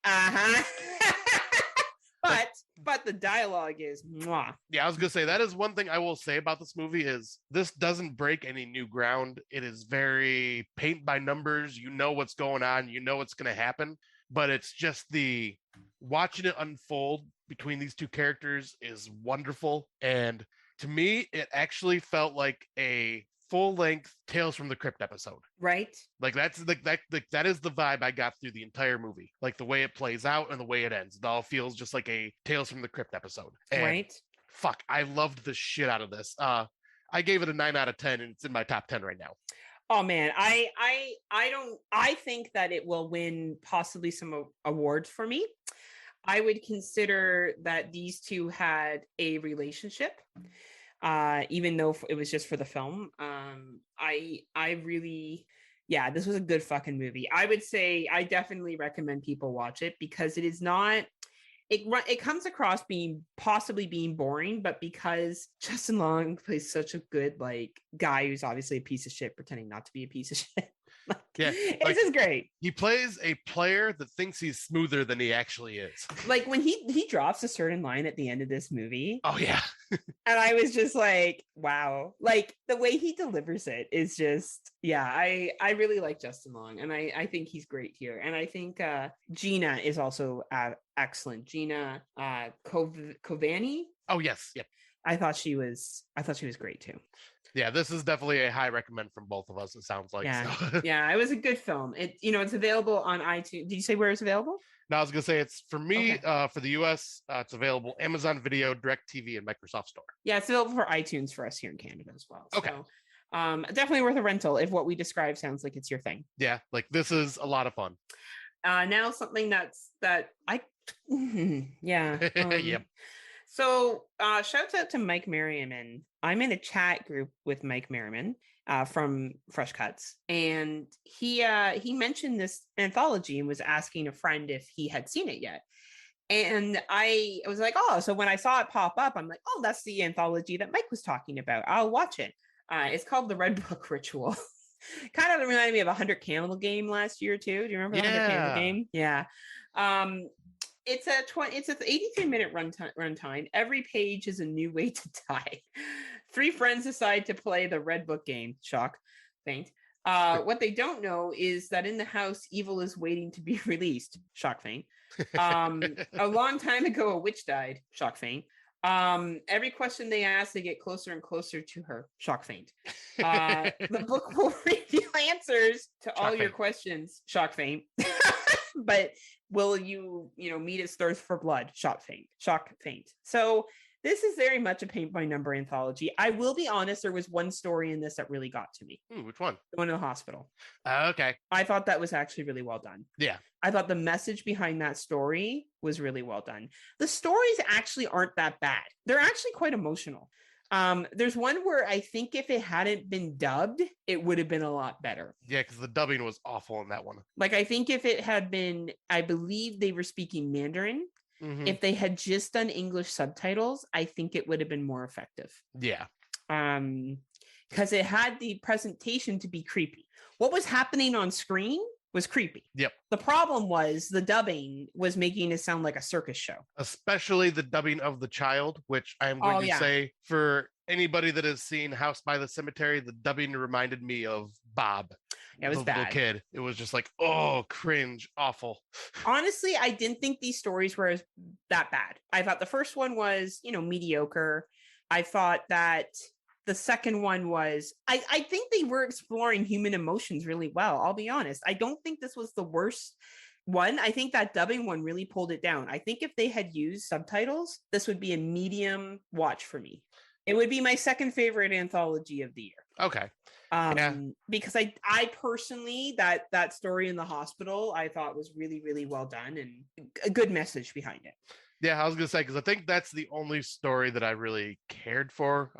but the dialogue is mwah. Yeah, I was gonna say that is one thing I will say about this movie is this doesn't break any new ground. It is very paint by numbers. You know what's going on. You know what's gonna happen. But it's just the watching it unfold between these two characters is wonderful. And to me, it actually felt like a full-length Tales from the Crypt episode. Right. Like that is the vibe I got through the entire movie. Like the way it plays out and the way it ends. It all feels just like a Tales from the Crypt episode. And right. Fuck, I loved the shit out of this. I gave it a 9 out of 10 and it's in my top 10 right now. Oh man, I think that it will win possibly some awards for me. I would consider that these two had a relationship. Even though it was just for the film. I really Yeah, this was a good fucking movie. I would say I definitely recommend people watch it because it is not it comes across being possibly being boring, but because Justin Long plays such a good like guy who's obviously a piece of shit pretending not to be a piece of shit. Like, Yeah, it's like just great. he plays a player that thinks he's smoother than he actually is. Like when he drops a certain line at the end of this movie, Oh yeah, and I was just like, wow, like the way he delivers it is just, yeah, I really like Justin Long, and I think he's great here, and I think Gina is also excellent. Gina Kovani. oh yes, yep. I thought she was great too. Yeah, this is definitely a high recommend from both of us. It sounds like Yeah, so. yeah, it was a good film. It's available on iTunes. Did you say where it's available? Now I was gonna say it's for me Okay. for the US. It's available Amazon Video, DirecTV, and Microsoft Store. Yeah, it's available for iTunes for us here in Canada as well. Okay. So definitely worth a rental if what we describe sounds like it's your thing. Yeah, like this is a lot of fun. Now something that I yeah. Yep. So shouts out to Mike Merriman. I'm in a chat group with Mike Merriman from Fresh Cuts, and he mentioned this anthology and was asking a friend if he had seen it yet. And I was like, oh, so when I saw it pop up, I'm like, oh, that's the anthology that Mike was talking about. I'll watch it. It's called The Red Book Ritual. Kind of reminded me of a 100 Candle Game last year too. Do you remember the 100 Candle Game? Yeah. It's an 83-minute runtime. Every page is a new way to die. Three friends decide to play the Red Book game. Shock, faint. What they don't know is that in the house, evil is waiting to be released. Shock, faint. A long time ago, a witch died. Shock, faint. Every question they ask, they get closer and closer to her. Shock, faint. The book will reveal answers to all your questions. Shock, faint. But will you meet its thirst for blood? Shock, faint. So this is very much a paint by number anthology. I will be honest, there was one story in this that really got to me. Which one? The one in the hospital. Okay. I thought that was actually really well done. Yeah. I thought the message behind that story was really well done. The stories actually aren't that bad. They're actually quite emotional. There's one where I think if it hadn't been dubbed, it would have been a lot better. Yeah, because the dubbing was awful in that one. Like, I think if it had been, I believe they were speaking Mandarin. Mm-hmm. If they had just done English subtitles, I think it would have been more effective. Yeah. Because it had the presentation to be creepy. What was happening on screen was creepy. Yep. The problem was the dubbing was making it sound like a circus show. Especially the dubbing of the child, which I am going to say for anybody that has seen House by the Cemetery, the dubbing reminded me of Bob. It was the bad. Little kid. It was just like, oh, cringe, awful. Honestly, I didn't think these stories were that bad. I thought the first one was, mediocre. I thought that the second one was, I think they were exploring human emotions really well. I'll be honest. I don't think this was the worst one. I think that dubbing one really pulled it down. I think if they had used subtitles, this would be a medium watch for me. It would be my second favorite anthology of the year. Okay. Because I personally, that story in the hospital, I thought was really, really well done and a good message behind it. Yeah, I was gonna say, because I think that's the only story that I really cared for.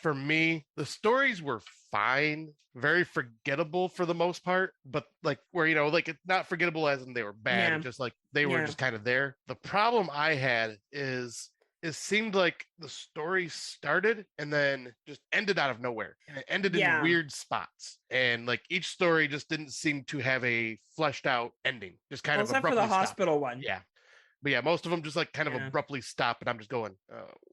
For me, the stories were fine, very forgettable for the most part, but like where it's not forgettable as in they were bad, just like they were just kind of there. The problem I had is it seemed like the story started and then just ended out of nowhere, and it ended in weird spots, and like each story just didn't seem to have a fleshed out ending, just kind of except for the hospital one. Yeah. But yeah, most of them just like kind of abruptly stop, and I'm just going,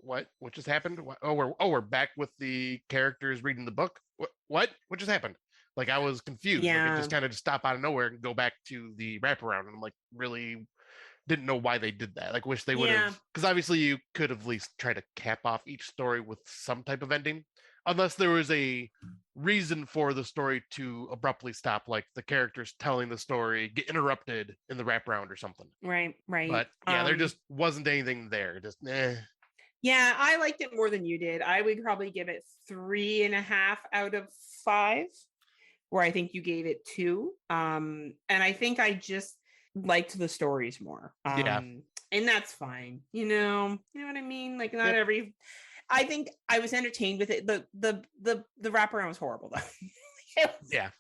what just happened? We're back with the characters reading the book. What just happened? Like I was confused. Like, it just kind of stop out of nowhere and go back to the wraparound, and I'm like, really didn't know why they did that. Like, wish they would have, because obviously you could have at least tried to cap off each story with some type of ending, unless there was a reason for the story to abruptly stop, like the characters telling the story get interrupted in the wraparound or something. Right. But yeah, there just wasn't anything there. Just Yeah, I liked it more than you did. I would probably give it 3.5 out of 5, where I think you gave it 2. And I think I just liked the stories more. And that's fine. You know what I mean? Like not every. I think I was entertained with it. The wraparound was horrible though. It was Yeah.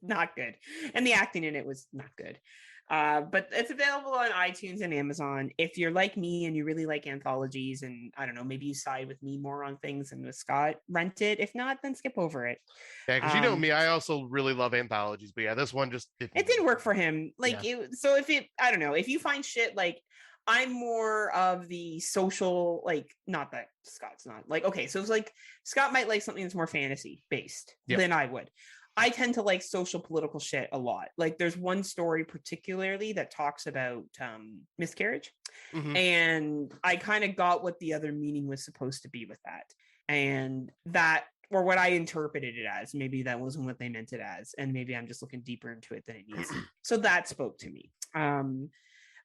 not good. And the acting in it was not good. But it's available on iTunes and Amazon. If you're like me and you really like anthologies, and I don't know, maybe you side with me more on things and with Scott, rent it. If not, then skip over it. Yeah, because you know me, I also really love anthologies, but yeah, this one just It didn't work for him. Like, Yeah. so if it, I don't know, if you find shit like, I'm more of the social, like, not that Scott's not like, okay, so it's like Scott might like something that's more fantasy based Yep. than I would. I tend to like social political shit a lot. Like, there's one story particularly that talks about miscarriage, and I kind of got what the other meaning was supposed to be with that, and that, or what I interpreted it as. Maybe that wasn't what they meant it as, and maybe I'm just looking deeper into it than it needs. So that spoke to me.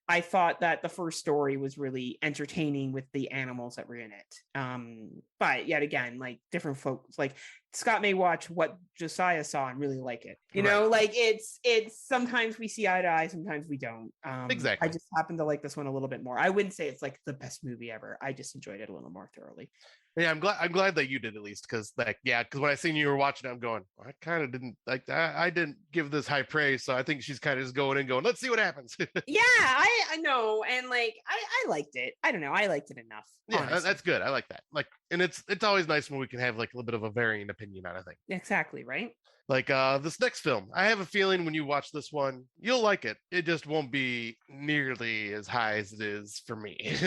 I thought that the first story was really entertaining with the animals that were in it. But yet again, like, different folks, like Scott may watch what Josiah saw and really like it. You know, like it's sometimes we see eye to eye, sometimes we don't. Exactly. I just happen to like this one a little bit more. I wouldn't say it's like the best movie ever. I just enjoyed it a little more thoroughly. Yeah, I'm glad that you did, at least, because like, yeah, because when I seen you were watching it, I'm going, I kind of didn't like that. I didn't give this high praise, so I think she's kind of just going and going, let's see what happens. Yeah, I know, and like I liked it. I don't know, I liked it enough. Yeah, that's good. I like that. Like, and it's always nice when we can have like a little bit of a varying opinion on a thing. Exactly, right? Like this next film, I have a feeling when you watch this one, you'll like it. It just won't be nearly as high as it is for me.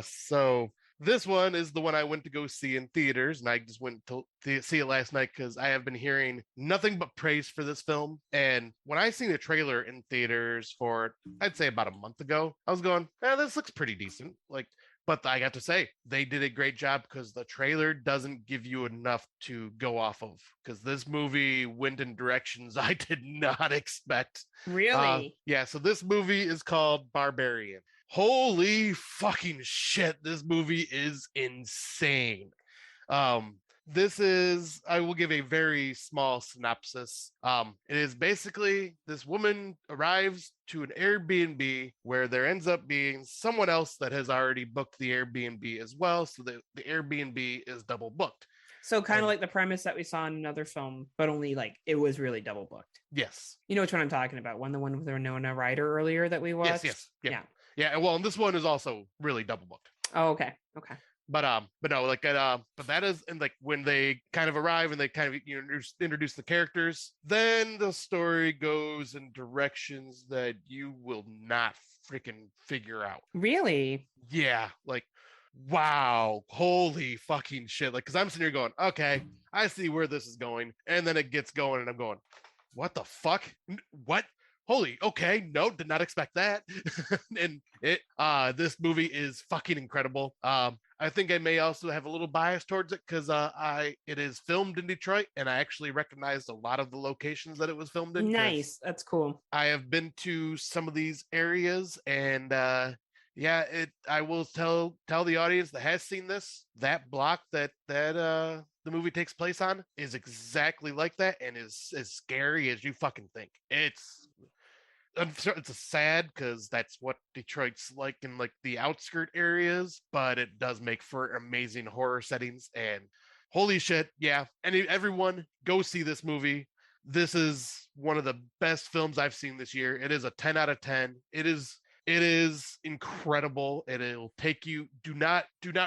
So this one is the one I went to go see in theaters, and I just went to see it last night because I have been hearing nothing but praise for this film. And when I seen the trailer in theaters for, I'd say about a month ago, I was going, this looks pretty decent. Like, but I got to say, they did a great job because the trailer doesn't give you enough to go off of. Because this movie went in directions I did not expect. Really? Yeah, so this movie is called Barbarian. Holy fucking shit, this movie is insane. This is, I will give a very small synopsis. It is basically this woman arrives to an Airbnb where there ends up being someone else that has already booked the Airbnb as well, so that the Airbnb is double booked. So kind of like the premise that we saw in another film, but only like it was really double booked. Yes. You know which one I'm talking about? The one with Winona Ryder earlier that we watched? Yes. Yeah, well, and this one is also really double booked. Oh, okay. But no, like but that is, and like when they kind of arrive and they kind of introduce the characters, then the story goes in directions that you will not freaking figure out. Really? Yeah, like, wow, holy fucking shit. Like, because I'm sitting here going, okay, I see where this is going, and then it gets going, and I'm going, what the fuck? What? Holy, okay, no, did not expect that. And this movie is fucking incredible. I think I may also have a little bias towards it because it is filmed in Detroit, and I actually recognized a lot of the locations that it was filmed in. Nice, that's cool. I have been to some of these areas, and I will tell the audience that has seen this, that block that the movie takes place on is exactly like that, and is as scary as you fucking think. It's a sad because that's what Detroit's like in like the outskirt areas, but it does make for amazing horror settings. And holy shit, yeah! And everyone go see this movie. This is one of the best films I've seen this year. It is a 10 out of 10. It is incredible. It'll take you. Do not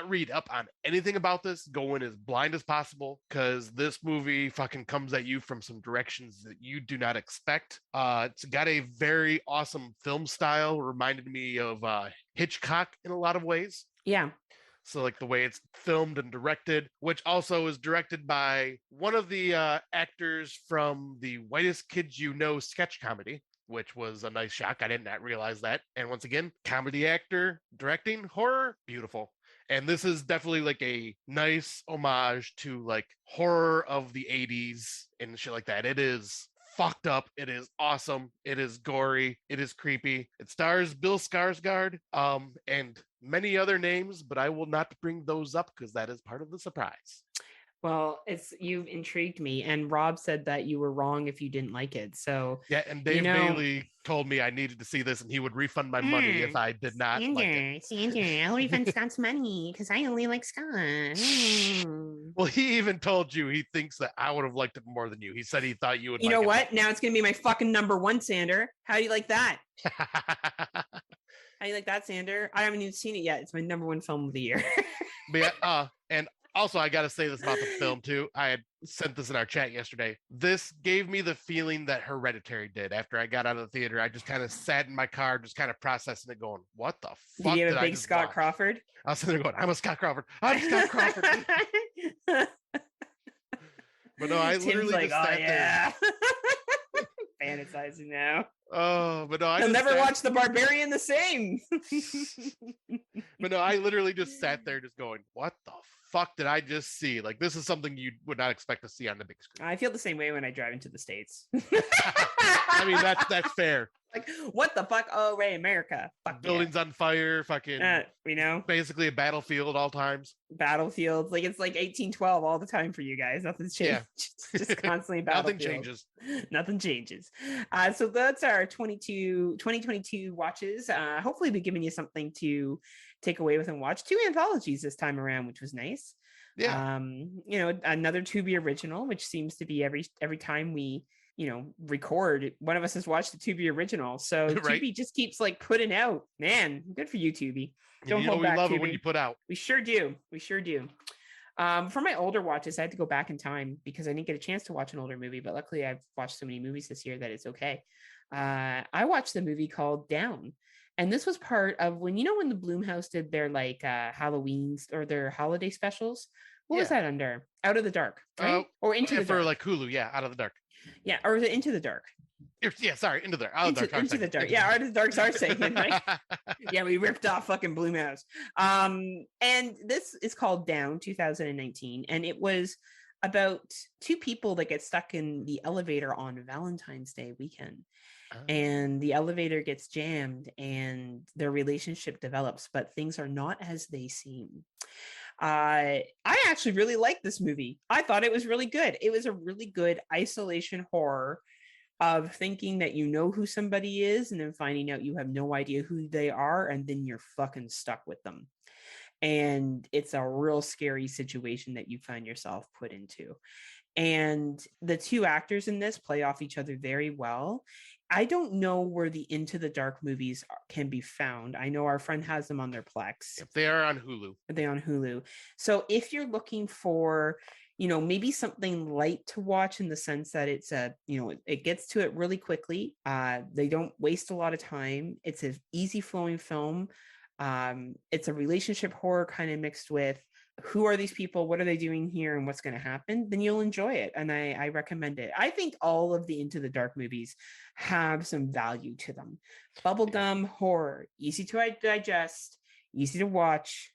read up on anything about this. Go in as blind as possible because this movie fucking comes at you from some directions that you do not expect. It's got a very awesome film style. Reminded me of Hitchcock in a lot of ways. Yeah. So like the way it's filmed and directed, which also is directed by one of the actors from the Whitest Kids You Know sketch comedy, which was a nice shock. I did not realize that. And once again, comedy actor, directing, horror, beautiful. And this is definitely like a nice homage to like horror of the 80s and shit like that. It is fucked up. It is awesome. It is gory. It is creepy. It stars Bill Skarsgård and many other names, but I will not bring those up because that is part of the surprise. Well, you've intrigued me, and Rob said that you were wrong if you didn't like it. So, Yeah, and you Dave know, Bailey told me I needed to see this, and he would refund my money if I did not like it. Sander, I'll refund Scott's money because I only like Scott. Well, he even told you he thinks that I would have liked it more than you. He said he thought you would You like know it what? Now it's gonna be my fucking number one, Sander. How do you like that? more. How do you like that, Sander? I haven't even seen it yet. It's my number one film of the year. But yeah, and also I got to say this about the film too. I had sent this in our chat yesterday. This gave me the feeling that Hereditary did. After I got out of the theater, I just kind of sat in my car, just kind of processing it, going, "What the Did fuck you have did a I big just Scott watch?" Crawford? I was sitting there going, "I'm a Scott Crawford. I'm Scott Crawford." But no, I Tim's literally like, just oh sat there. yeah. Fantasizing now. Oh, but no, I He'll just never sat. watch The Barbarian the same. But no, I literally just sat there, just going, "What the fuck did I just see?" Like this is something you would not expect to see on the big screen. I feel the same way when I drive into the States. I mean, that's fair. Like, what the fuck? Oh, right, America. Fuck Buildings on fire, fucking you know, basically a battlefield all times. battlefields. Like it's like 1812 all the time for you guys. Nothing's changed. Yeah. It's just constantly Nothing battlefield. changes. Nothing changes. So that's our 2022 watches. Hopefully we've given you something to take away with and watch. 2 anthologies this time around, which was nice. Yeah. You know, another Tubi original, which seems to be every time we record, one of us has watched the Tubi original. So Right. Tubi just keeps like putting out. Man, good for you, Tubi. Don't hold we back, love Tubi. it when you put out. We sure do. We sure do. For my older watches, I had to go back in time because I didn't get a chance to watch an older movie, but luckily I've watched so many movies this year that it's okay. I watched the movie called Down. And this was part of when the Blumhouse did their like Halloween or their holiday specials. What was that under? Out of the Dark, right? Or Into the Dark. For like Hulu, yeah, Out of the Dark. Yeah, or is it Into the Dark? Yeah, sorry, Into the Dark. Out of the Dark. Into the Dark. Yeah, Out of the Dark's our segment, right? Yeah, we ripped off fucking Blumhouse. And this is called Down 2019, and it was about 2 people that get stuck in the elevator on Valentine's Day weekend. And the elevator gets jammed and their relationship develops, but things are not as they seem. I actually really liked this movie. I thought it was really good. It was a really good isolation horror of thinking that you know who somebody is and then finding out you have no idea who they are, and then you're fucking stuck with them. And it's a real scary situation that you find yourself put into. And the 2 actors in this play off each other very well. I don't know where the Into the Dark movies can be found. I know our friend has them on their Plex. If they are on Hulu. They're on Hulu. So if you're looking for, maybe something light to watch in the sense that it's it gets to it really quickly. They don't waste a lot of time. It's an easy flowing film. It's a relationship horror kind of mixed with who are these people, what are they doing here, and what's going to happen, then you'll enjoy it. And I recommend it. I think all of the Into the Dark movies have some value to them. Bubblegum horror, easy to digest, easy to watch.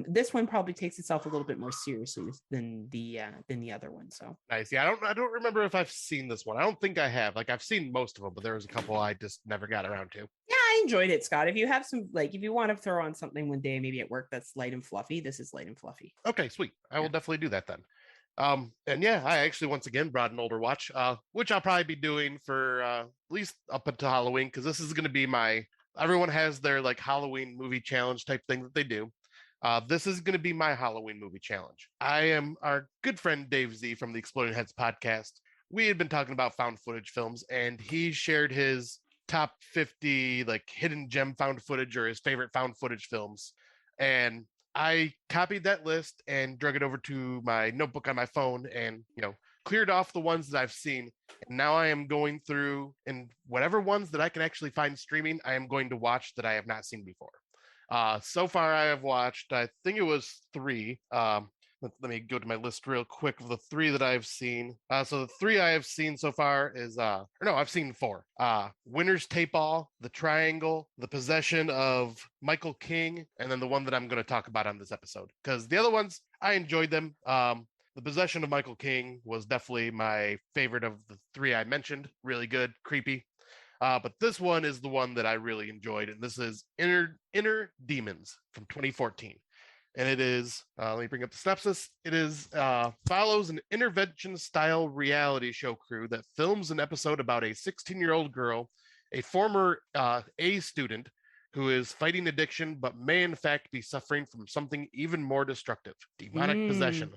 This one probably takes itself a little bit more seriously than the other one. So nice. Yeah, I don't remember if I've seen this one. I don't think I have. Like I've seen most of them, but there was a couple I just never got around to. Yeah, I enjoyed it, Scott. If you have some, if you want to throw on something one day, maybe at work that's light and fluffy, this is light and fluffy. Okay, sweet. I will definitely do that then. And yeah, I actually once again brought an older watch, which I'll probably be doing for at least up until Halloween, because this is going to be everyone has their like Halloween movie challenge type thing that they do. This is going to be my Halloween movie challenge. I am our good friend Dave Z from the Exploding Heads podcast. We had been talking about found footage films, and he shared his top 50 like hidden gem found footage or his favorite found footage films. And I copied that list and drug it over to my notebook on my phone and, cleared off the ones that I've seen. And now I am going through, and whatever ones that I can actually find streaming, I am going to watch that I have not seen before. So far, I have watched, I think it was 3. Let me go to my list real quick of the 3 that I've seen. So the 3 I have seen so far is, I've seen 4. Winner's Tape All, The Triangle, The Possession of Michael King, and then the one that I'm going to talk about on this episode. Because the other ones, I enjoyed them. The Possession of Michael King was definitely my favorite of the 3 I mentioned. Really good, creepy. But this one is the one that I really enjoyed, and this is Inner Demons from 2014. And it is, let me bring up the synopsis. It is follows an intervention-style reality show crew that films an episode about a 16-year-old girl, a former A student, who is fighting addiction but may in fact be suffering from something even more destructive, demonic possession.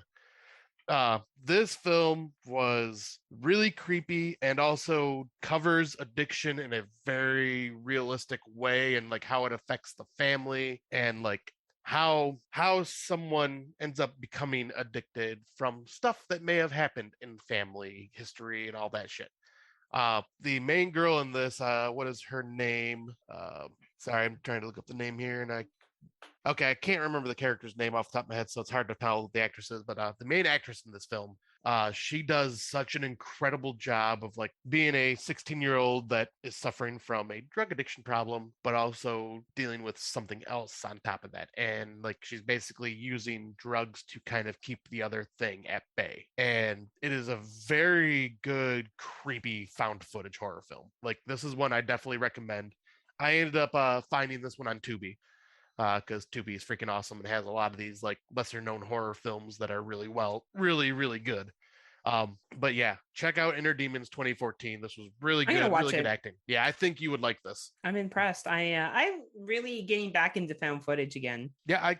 This film was really creepy and also covers addiction in a very realistic way, and like how it affects the family, and like how someone ends up becoming addicted from stuff that may have happened in family history and all that shit. The main girl in this, what is her name? Sorry, I'm trying to look up the name here, and I can't remember the character's name off the top of my head, so it's hard to tell the actress is. But the main actress in this film, she does such an incredible job of like being a 16-year-old that is suffering from a drug addiction problem, but also dealing with something else on top of that. And like she's basically using drugs to kind of keep the other thing at bay. And it is a very good, creepy found footage horror film. Like this is one I definitely recommend. I ended up finding this one on Tubi because Tubi is freaking awesome and has a lot of these like lesser known horror films that are really good. But yeah, check out Inner Demons 2014. This was really I'm gonna good, watch really good it. acting. Yeah, I think you would like this. I'm impressed. I'm really getting back into found footage again, Yeah,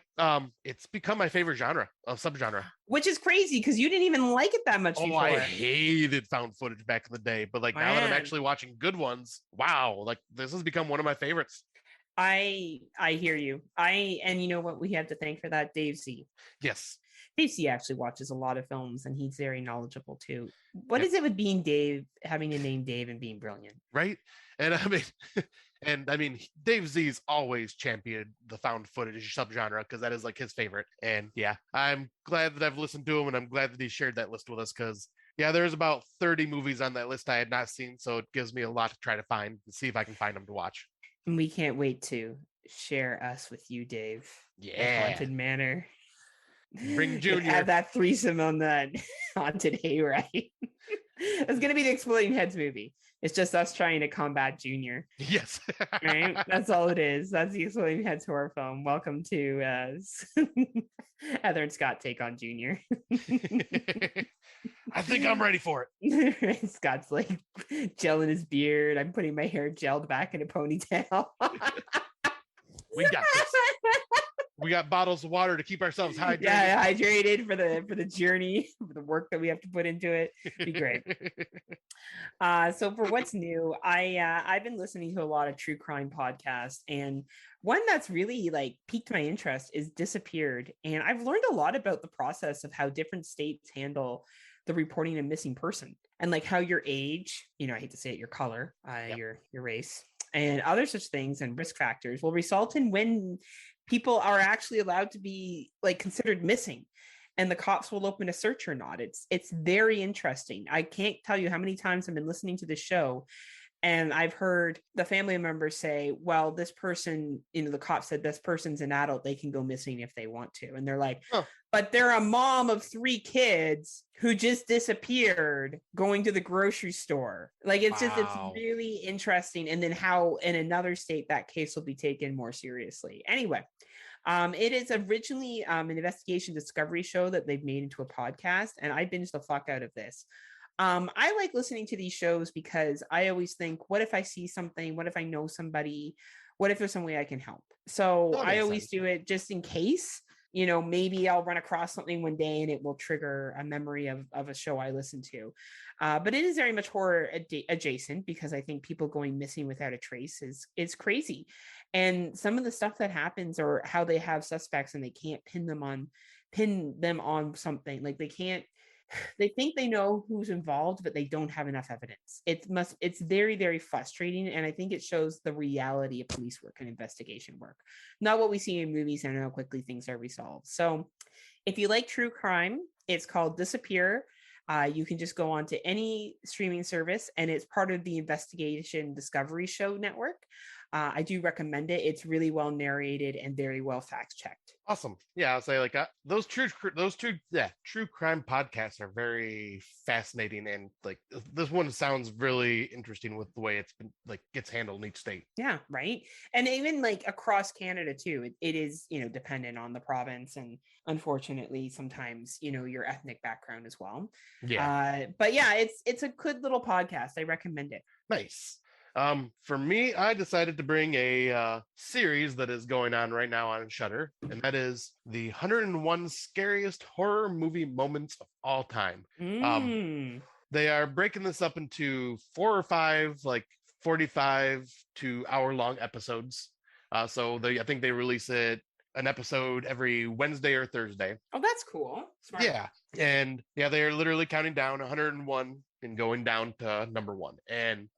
it's become my favorite genre of subgenre. which is crazy because you didn't even like it that much Oh, before. I hated found footage back in the day, but like now that I'm Man. actually watching good ones, wow, like this has become one of my favorites. I hear you. And you know what, we have to thank for that, Dave Z. Yes. Dave Z actually watches a lot of films and he's very knowledgeable too. What Yep. is it with being Dave, having a name Dave and being brilliant? Right. And I mean, Dave Z's always championed the found footage subgenre because that is like his favorite. And yeah, I'm glad that I've listened to him, and I'm glad that he shared that list with us because yeah, there's about 30 movies on that list I had not seen, so it gives me a lot to try to find and see if I can find them to watch. And we can't wait to share us with you, Dave. Yeah. Haunted Manor. Bring Junior. Have that threesome on that haunted hayride. It's gonna be the Exploding Heads movie. It's just us trying to combat Junior. Yes. Right? That's all it is. That's the Exploding Heads horror film. Welcome to Heather and Scott take on Junior. I think I'm ready for it. Scott's like gel in his beard. I'm putting my hair gelled back in a ponytail. We got this. We got bottles of water to keep ourselves hydrated. Yeah, hydrated for the journey, for the work that we have to put into it. Be great. So for what's new, I've been listening to a lot of true crime podcasts, and one that's really like piqued my interest is Disappeared. And I've learned a lot about the process of how different states handle the reporting of missing person, and like how your age, I hate to say it, your color, Yep. your race, and other such things and risk factors will result in when people are actually allowed to be like considered missing, and the cops will open a search or not. It's very interesting. I can't tell you how many times I've been listening to the show and I've heard the family members say, well, this person, the cop said this person's an adult, they can go missing if they want to. And they're like, Huh. But they're a mom of 3 kids who just disappeared going to the grocery store. Like it's really interesting. And then how in another state that case will be taken more seriously. Anyway, it is originally an investigation discovery show that they've made into a podcast, and I binged the fuck out of this. I like listening to these shows because I always think, what if I see something? What if I know somebody? What if there's some way I can help? So I always do it just in case. Maybe I'll run across something one day and it will trigger a memory of a show I listened to. But it is very much horror adjacent because I think people going missing without a trace is crazy. And some of the stuff that happens, or how they have suspects and they can't pin them on something, like they think they know who's involved, but they don't have enough evidence. It's very, very frustrating. And I think it shows the reality of police work and investigation work, not what we see in movies and how quickly things are resolved. So if you like true crime, it's called Disappear. You can just go on to any streaming service, and it's part of the Investigation Discovery Show network. I do recommend it. It's really well narrated and very well fact checked. Awesome. Yeah, I'll say like those true crime podcasts are very fascinating, and like this one sounds really interesting with the way it's been like gets handled in each state. Yeah, right. And even like across Canada too, it is, dependent on the province, and unfortunately sometimes, your ethnic background as well. Yeah. But yeah, it's a good little podcast. I recommend it. Nice. For me, I decided to bring a series that is going on right now on Shudder, and that is the 101 Scariest Horror Movie Moments of All Time. They are breaking this up into 4 or 5, like 45 to hour-long episodes. I think they release an episode every Wednesday or Thursday. Oh, that's cool. Smart. Yeah, and yeah, they are literally counting down 101 and going down to number 1. And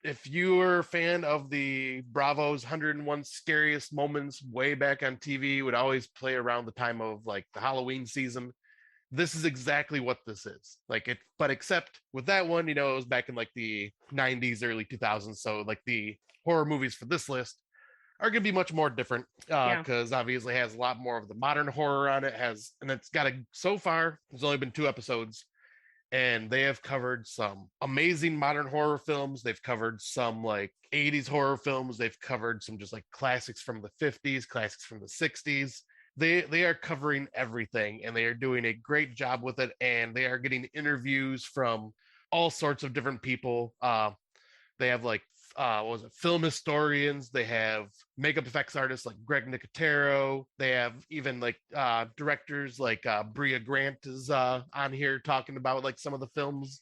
if you were a fan of the Bravo's 101 Scariest Moments way back on TV, would always play around the time of like the Halloween season. This is exactly what this is. But except with that one, it was back in like the 90s, early 2000s. So like the horror movies for this list are going to be much more different because obviously it has a lot more of the modern horror on it. So far, there's only been 2 episodes. And they have covered some amazing modern horror films. They've covered some like 80s horror films. They've covered some just like classics from the 50s, classics from the 60s. They are covering everything, and they are doing a great job with it. And they are getting interviews from all sorts of different people. They have like film historians. They have makeup effects artists like Greg Nicotero. They have even like directors like Bria Grant is on here talking about like some of the films.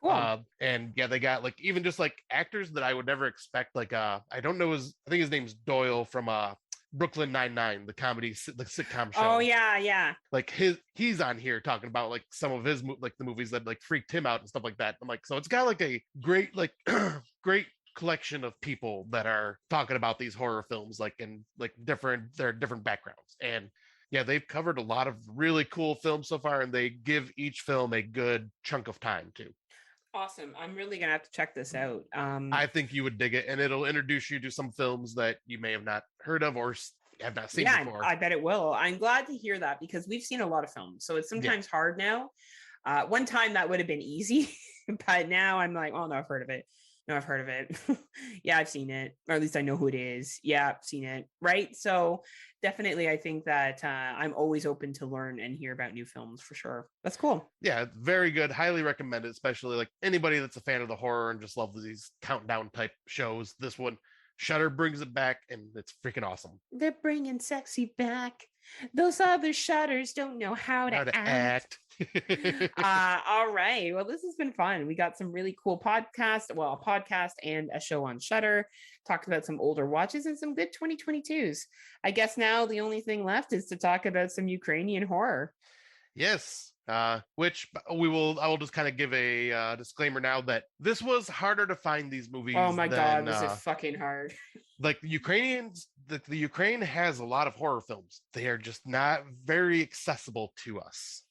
Cool. And yeah, they got like even just like actors that I would never expect. Like I think his name's Doyle from Brooklyn Nine-Nine, the sitcom show. Oh yeah. Like he's on here talking about like some of his like the movies that like freaked him out and stuff like that. I'm like, so it's got like a great like great collection of people that are talking about these horror films like in like their different backgrounds. And yeah, they've covered a lot of really cool films so far, and they give each film a good chunk of time too. Awesome. I'm really gonna have to check this out. I think you would dig it, and it'll introduce you to some films that you may have not heard of or have not seen before. I bet it will. I'm glad to hear that, because we've seen a lot of films, so it's sometimes hard now. One time that would have been easy, but now I'm like, oh no, I've heard of it. No, I've heard of it. Yeah, I've seen it, or at least I know who it is. Yeah, I've seen it. Right. So definitely, I think that I'm always open to learn and hear about new films for sure. That's cool. Yeah, very good. Highly recommend it, especially like anybody that's a fan of the horror and just loves these countdown type shows. This one, Shudder brings it back, and it's freaking awesome. They're bringing sexy back. Those other Shudders don't know how to act. All right. Well, this has been fun. We got some really cool podcasts. Well, a podcast and a show on Shudder. Talked about some older watches and some good 2022s. I guess now the only thing left is to talk about some Ukrainian horror. Yes. Which I will just kind of give a disclaimer now that this was harder to find these movies. Oh my God, was it fucking hard? Like the Ukraine has a lot of horror films. They are just not very accessible to us.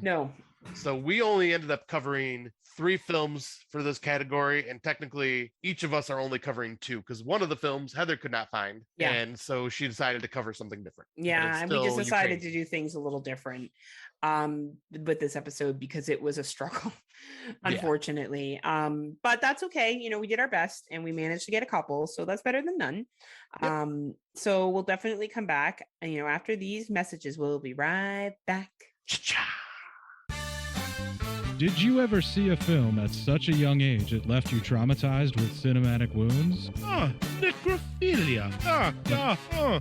No. So we only ended up covering 3 films for this category, and technically each of us are only covering 2 because one of the films Heather could not find, and so she decided to cover something different. Yeah, and we just decided to do things a little different with this episode because it was a struggle, unfortunately. But that's okay. We did our best and we managed to get a couple, so that's better than none. Yep. So we'll definitely come back, and after these messages, we'll be right back. Did you ever see a film at such a young age it left you traumatized with cinematic wounds? Necrophilia.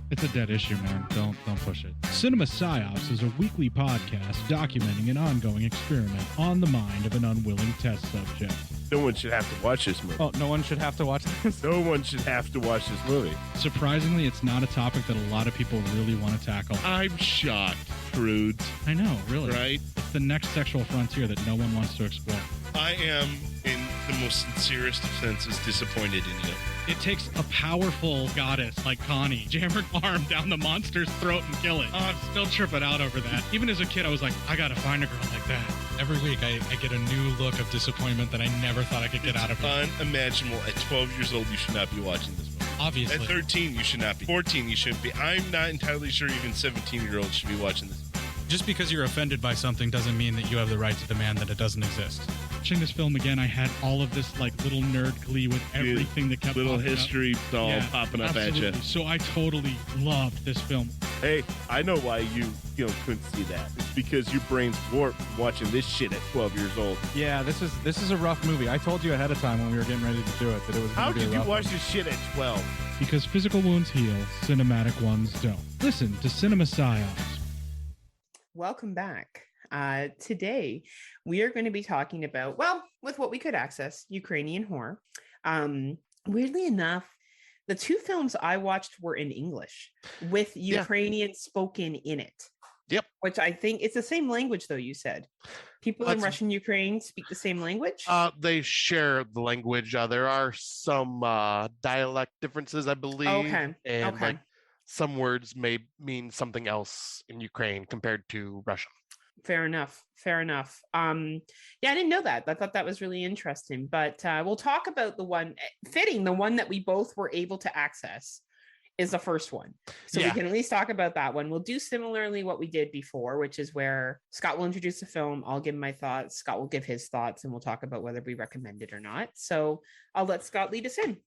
It's a dead issue, man. Don't push it. Cinema Psyops is a weekly podcast documenting an ongoing experiment on the mind of an unwilling test subject. No one should have to watch this movie. Oh, no one should have to watch this? No one should have to watch this movie. Surprisingly, it's not a topic that a lot of people really want to tackle. I'm shocked, prudes. I know, really. Right? It's the next sexual frontier that no one wants to explore. I am, in the most sincerest of senses, disappointed in you. It takes a powerful goddess like Connie, jam her arm down the monster's throat and kill it. Oh, I'm still tripping out over that. Even as a kid, I was like, I gotta find a girl like that. Every week I get a new look of disappointment that I never thought I could get out of it. Unimaginable. At 12 years old, you should not be watching this movie. Obviously. At 13, you should not be. 14, you shouldn't be. I'm not entirely sure even 17-year-olds should be watching this. Just because you're offended by something doesn't mean that you have the right to demand that it doesn't exist. Watching this film again, I had all of this like little nerd glee with everything that kept little popping history up. all popping up absolutely. at you. So I totally loved this film. Hey, I know why you couldn't see that. It's because your brain's warped watching this shit at 12 years old. Yeah, this is a rough movie. I told you ahead of time when we were getting ready to do it that it was. How be a did you rough watch one. this shit at 12? Because physical wounds heal, cinematic ones don't. Listen to Cinema Psyops. Welcome back. Today, we are going to be talking about, well, with what we could access, Ukrainian horror. Weirdly enough, the two films I watched were in English with Ukrainian spoken in it. Yep. Which I think it's the same language, though, you said. People in Russian Ukraine speak the same language? They share the language. There are some dialect differences, I believe. Okay. And like some words may mean something else in Ukraine compared to Russian. Fair enough. Yeah, I didn't know that. I thought that was really interesting. But we'll talk about the one that we both were able to access is the first one. So we can at least talk about that one. We'll do similarly what we did before, which is where Scott will introduce the film. I'll give my thoughts. Scott will give his thoughts, and we'll talk about whether we recommend it or not. So I'll let Scott lead us in.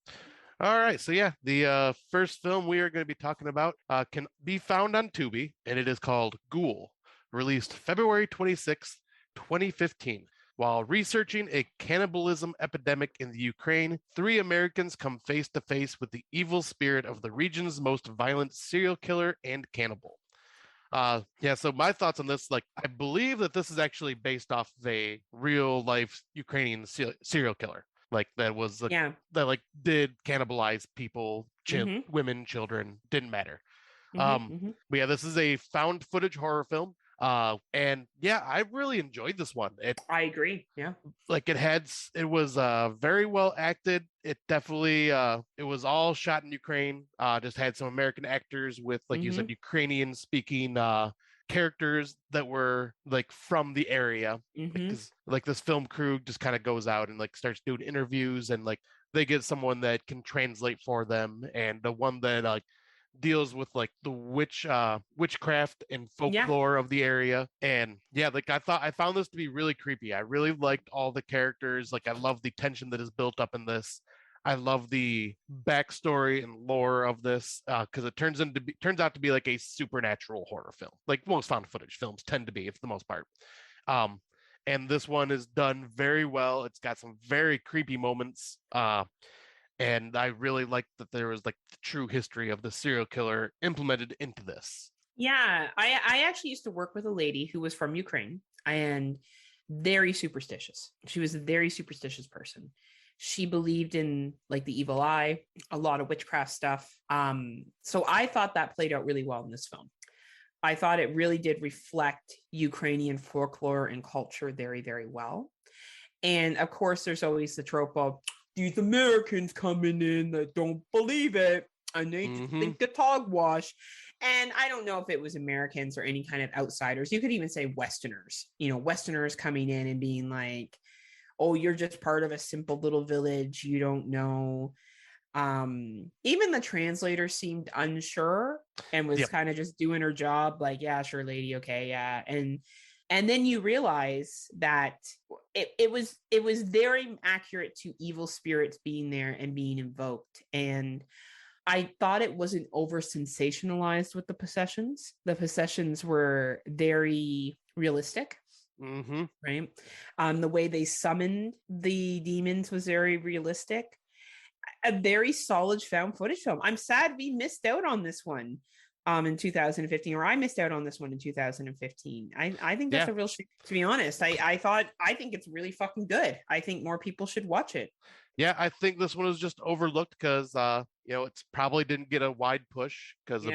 All right. So yeah, the first film we are going to be talking about can be found on Tubi, and it is called Ghoul, released February 26th, 2015. While researching a cannibalism epidemic in the Ukraine, 3 Americans come face to face with the evil spirit of the region's most violent serial killer and cannibal. So my thoughts on this, like, I believe that this is actually based off of a real life Ukrainian serial killer. Like that was that like did cannibalize people, women, children, didn't matter. But yeah, this is a found footage horror film. And yeah, I really enjoyed this one. I agree. Yeah. Like it was very well acted. It definitely it was all shot in Ukraine. Just had some American actors with, like you said, Ukrainian speaking characters that were like from the area. Because like this film crew just kind of goes out and like starts doing interviews, and like they get someone that can translate for them, and the one that like deals with like the witchcraft and folklore of the area. And yeah, like I found this to be really creepy. I really liked all the characters. Like I love the tension that is built up in this. I love the backstory and lore of this because it turns out to be like a supernatural horror film, like most found footage films tend to be, for the most part. And this one is done very well. It's got some very creepy moments. And I really liked that there was like the true history of the serial killer implemented into this. Yeah, I actually used to work with a lady who was from Ukraine and very superstitious. She was a very superstitious person. She believed in like the evil eye, a lot of witchcraft stuff. So I thought that played out really well in this film. I thought it really did reflect Ukrainian folklore and culture very, very well. And of course, there's always the trope of these Americans coming in that don't believe it and they just think it's hogwash. And I don't know if it was Americans or any kind of outsiders. You could even say Westerners, Westerners coming in and being like, oh, you're just part of a simple little village. You don't know. Even the translator seemed unsure and was kind of just doing her job. Like, yeah, sure, lady. Okay. Yeah. And then you realize that it was very accurate to evil spirits being there and being invoked. And I thought it wasn't over sensationalized with the possessions. The possessions were very realistic. Right. The way they summoned the demons was very realistic. A very solid found footage film. I'm sad we missed out on this one in 2015, or I missed out on this one in 2015. I think that's a real shame, to be honest. I think it's really fucking good. I think more people should watch it. Yeah, I think this one was just overlooked because it's probably didn't get a wide push because of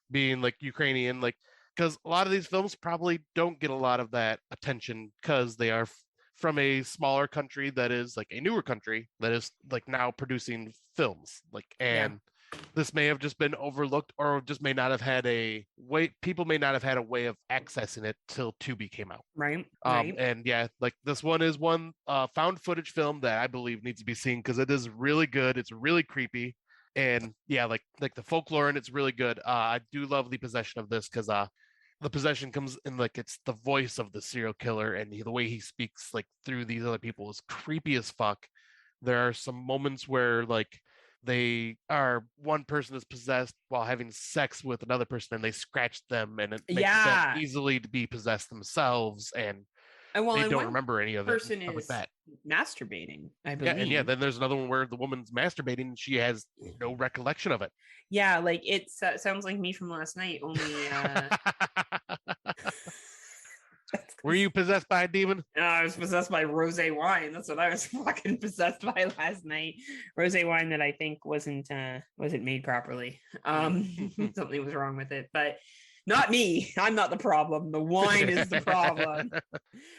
being like Ukrainian, like because a lot of these films probably don't get a lot of that attention because they are from a smaller country that is like a newer country that is like now producing films, like, and this may have just been overlooked, or just may not have had a way. People may not have had a way of accessing it till Tubi came out. Right. Right. And yeah, like this one is one found footage film that I believe needs to be seen because it is really good. It's really creepy, and yeah, like the folklore and it's really good. I do love the possession of this because the possession comes in like it's the voice of the serial killer, and the way he speaks like through these other people is creepy as fuck. There are some moments where like one person is possessed while having sex with another person, and they scratch them, and it makes them easily to be possessed themselves, and they don't remember any of it. Person is that. masturbating, I believe. Yeah, and then there's another one where the woman's masturbating and she has no recollection of it. Yeah, like it sounds like me from last night. Only Were you possessed by a demon? No, I was possessed by rosé wine. That's what I was fucking possessed by last night. Rosé wine that I think wasn't made properly. Something was wrong with it, but not me. I'm not the problem. The wine is the problem.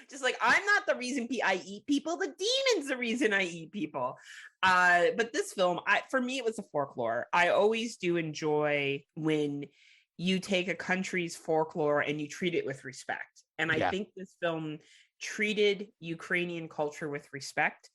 Just like I'm not the reason I eat people. The demon's the reason I eat people. But this film, for me, it was a folklore. I always do enjoy when you take a country's folklore and you treat it with respect. And I think this film treated Ukrainian culture with respect.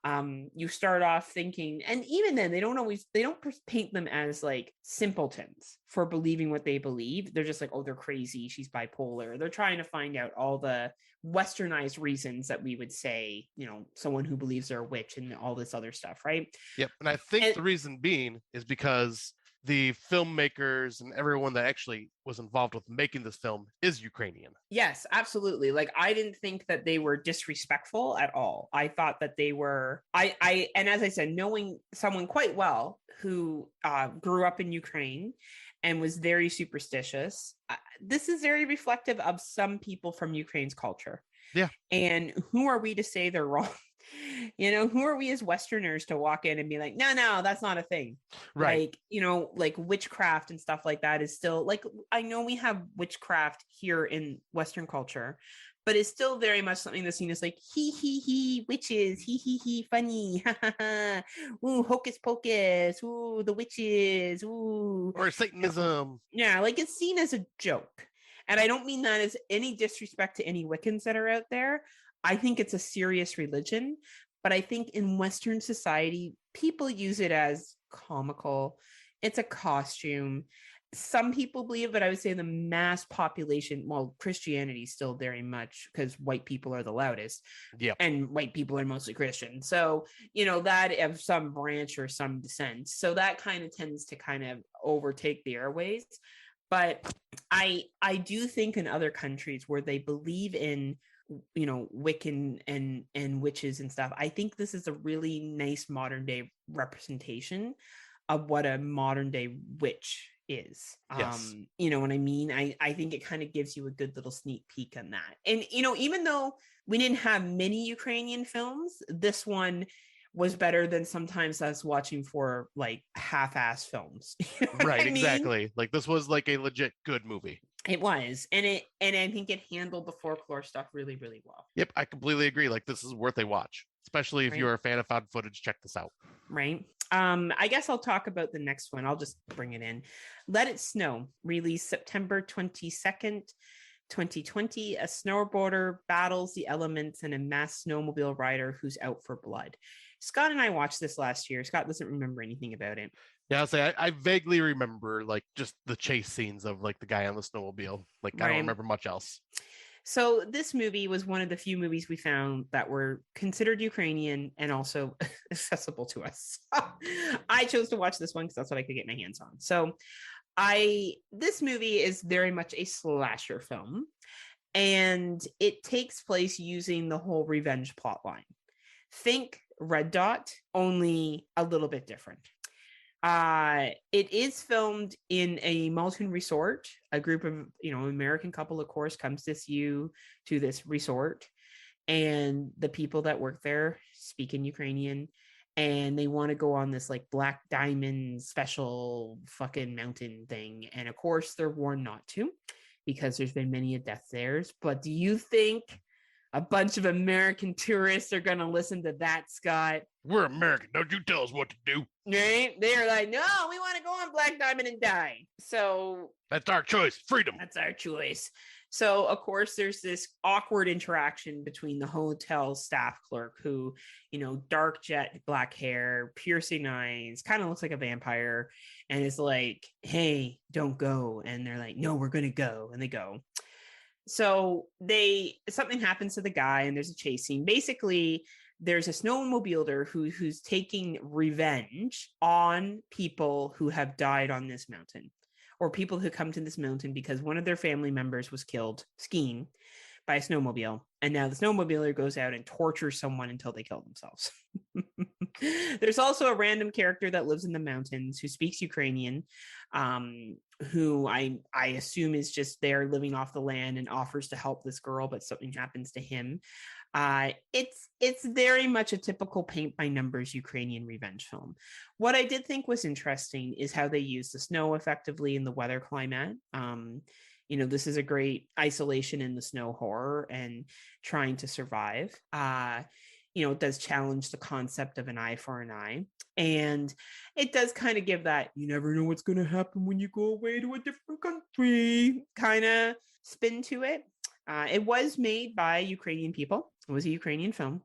You start off thinking, and even then they don't paint them as like simpletons for believing what they believe. They're just like, oh, they're crazy, she's bipolar. They're trying to find out all the westernized reasons that we would say, someone who believes they're a witch and all this other stuff, right? Yep. And I think the reason being is because the filmmakers and everyone that actually was involved with making this film is Ukrainian. Yes, absolutely. Like I didn't think that they were disrespectful at all. I thought that they were, and as I said, knowing someone quite well who grew up in Ukraine and was very superstitious, this is very reflective of some people from Ukraine's culture. Yeah. And who are we to say they're wrong? Who are we as Westerners to walk in and be like, no, that's not a thing. Right. Like, like witchcraft and stuff like that is still like, I know we have witchcraft here in Western culture, but it's still very much something that's seen as like, he, witches, he, funny. Ooh, hocus pocus. Ooh, the witches. Ooh. Or Satanism. Yeah. Like it's seen as a joke. And I don't mean that as any disrespect to any Wiccans that are out there. I think it's a serious religion, but I think in Western society, people use it as comical. It's a costume. Some people believe, but I would say the mass population, well, Christianity still very much because white people are the loudest. Yeah. And white people are mostly Christian. So, that of some branch or some descent. So that kind of tends to kind of overtake the airways. But I do think in other countries where they believe in Wiccan and witches and stuff, I think this is a really nice modern day representation of what a modern day witch is. Yes. You know what I mean? I think it kind of gives you a good little sneak peek on that. And even though we didn't have many Ukrainian films, this one was better than sometimes us watching for like half-ass films. Right, exactly. Like this was like a legit good movie. It was, and I think it handled the folklore stuff really, really well. Yep, I completely agree. Like this is worth a watch, especially if you're a fan of found footage. Check this out. Right. I guess I'll talk about the next one. I'll just bring it in. Let It Snow, released September 22nd, 2020. A snowboarder battles the elements and a masked snowmobile rider who's out for blood. Scott and I watched this last year. Scott doesn't remember anything about it. Yeah, I'll say I vaguely remember like just the chase scenes of like the guy on the snowmobile. Like I don't remember much else. So this movie was one of the few movies we found that were considered Ukrainian and also accessible to us. I chose to watch this one because that's what I could get my hands on. So this movie is very much a slasher film, and it takes place using the whole revenge plot line. Think Red Dot, only a little bit different. It is filmed in a mountain resort. A group of, American couple, of course, comes to this resort, and the people that work there speak in Ukrainian, and they want to go on this like Black Diamond special fucking mountain thing. And of course, they're warned not to because there's been many a death there. But do you think a bunch of American tourists are going to listen to that, Scott? We're American. Don't you tell us what to do. Right? They're like, no, we want to go on Black Diamond and die. So That's our choice. Freedom. that's our choice. So, of course, there's this awkward interaction between the hotel staff clerk who, dark jet black hair, piercing eyes, kind of looks like a vampire, and is like, hey, don't go. And they're like, no, we're going to go. And they go. So something happens to the guy and there's a chase scene. Basically, there's a snowmobiler who's taking revenge on people who have died on this mountain, or people who come to this mountain because one of their family members was killed skiing by a snowmobile. And now the snowmobiler goes out and tortures someone until they kill themselves. There's also a random character that lives in the mountains who speaks Ukrainian, who I assume is just there living off the land and offers to help this girl, but something happens to him. It's very much a typical paint by numbers Ukrainian revenge film. What I did think was interesting is how they use the snow effectively in the weather climate. This is a great isolation in the snow horror and trying to survive. It does challenge the concept of an eye for an eye. And it does kind of give that, you never know what's going to happen when you go away to a different country kind of spin to it. It was made by Ukrainian people. It was a Ukrainian film.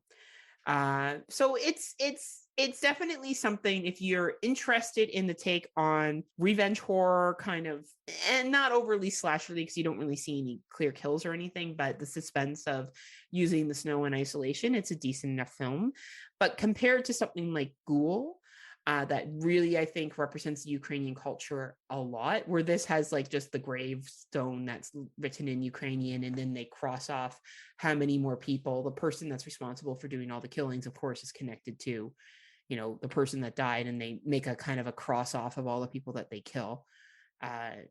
So it's definitely something, if you're interested in the take on revenge horror kind of, and not overly slasher because you don't really see any clear kills or anything, but the suspense of using the snow in isolation, it's a decent enough film. But compared to something like Ghoul, that really, I think, represents Ukrainian culture a lot, where this has like just the gravestone that's written in Ukrainian, and then they cross off how many more people. The person that's responsible for doing all the killings, of course, is connected to, the person that died, and they make a kind of a cross off of all the people that they kill. I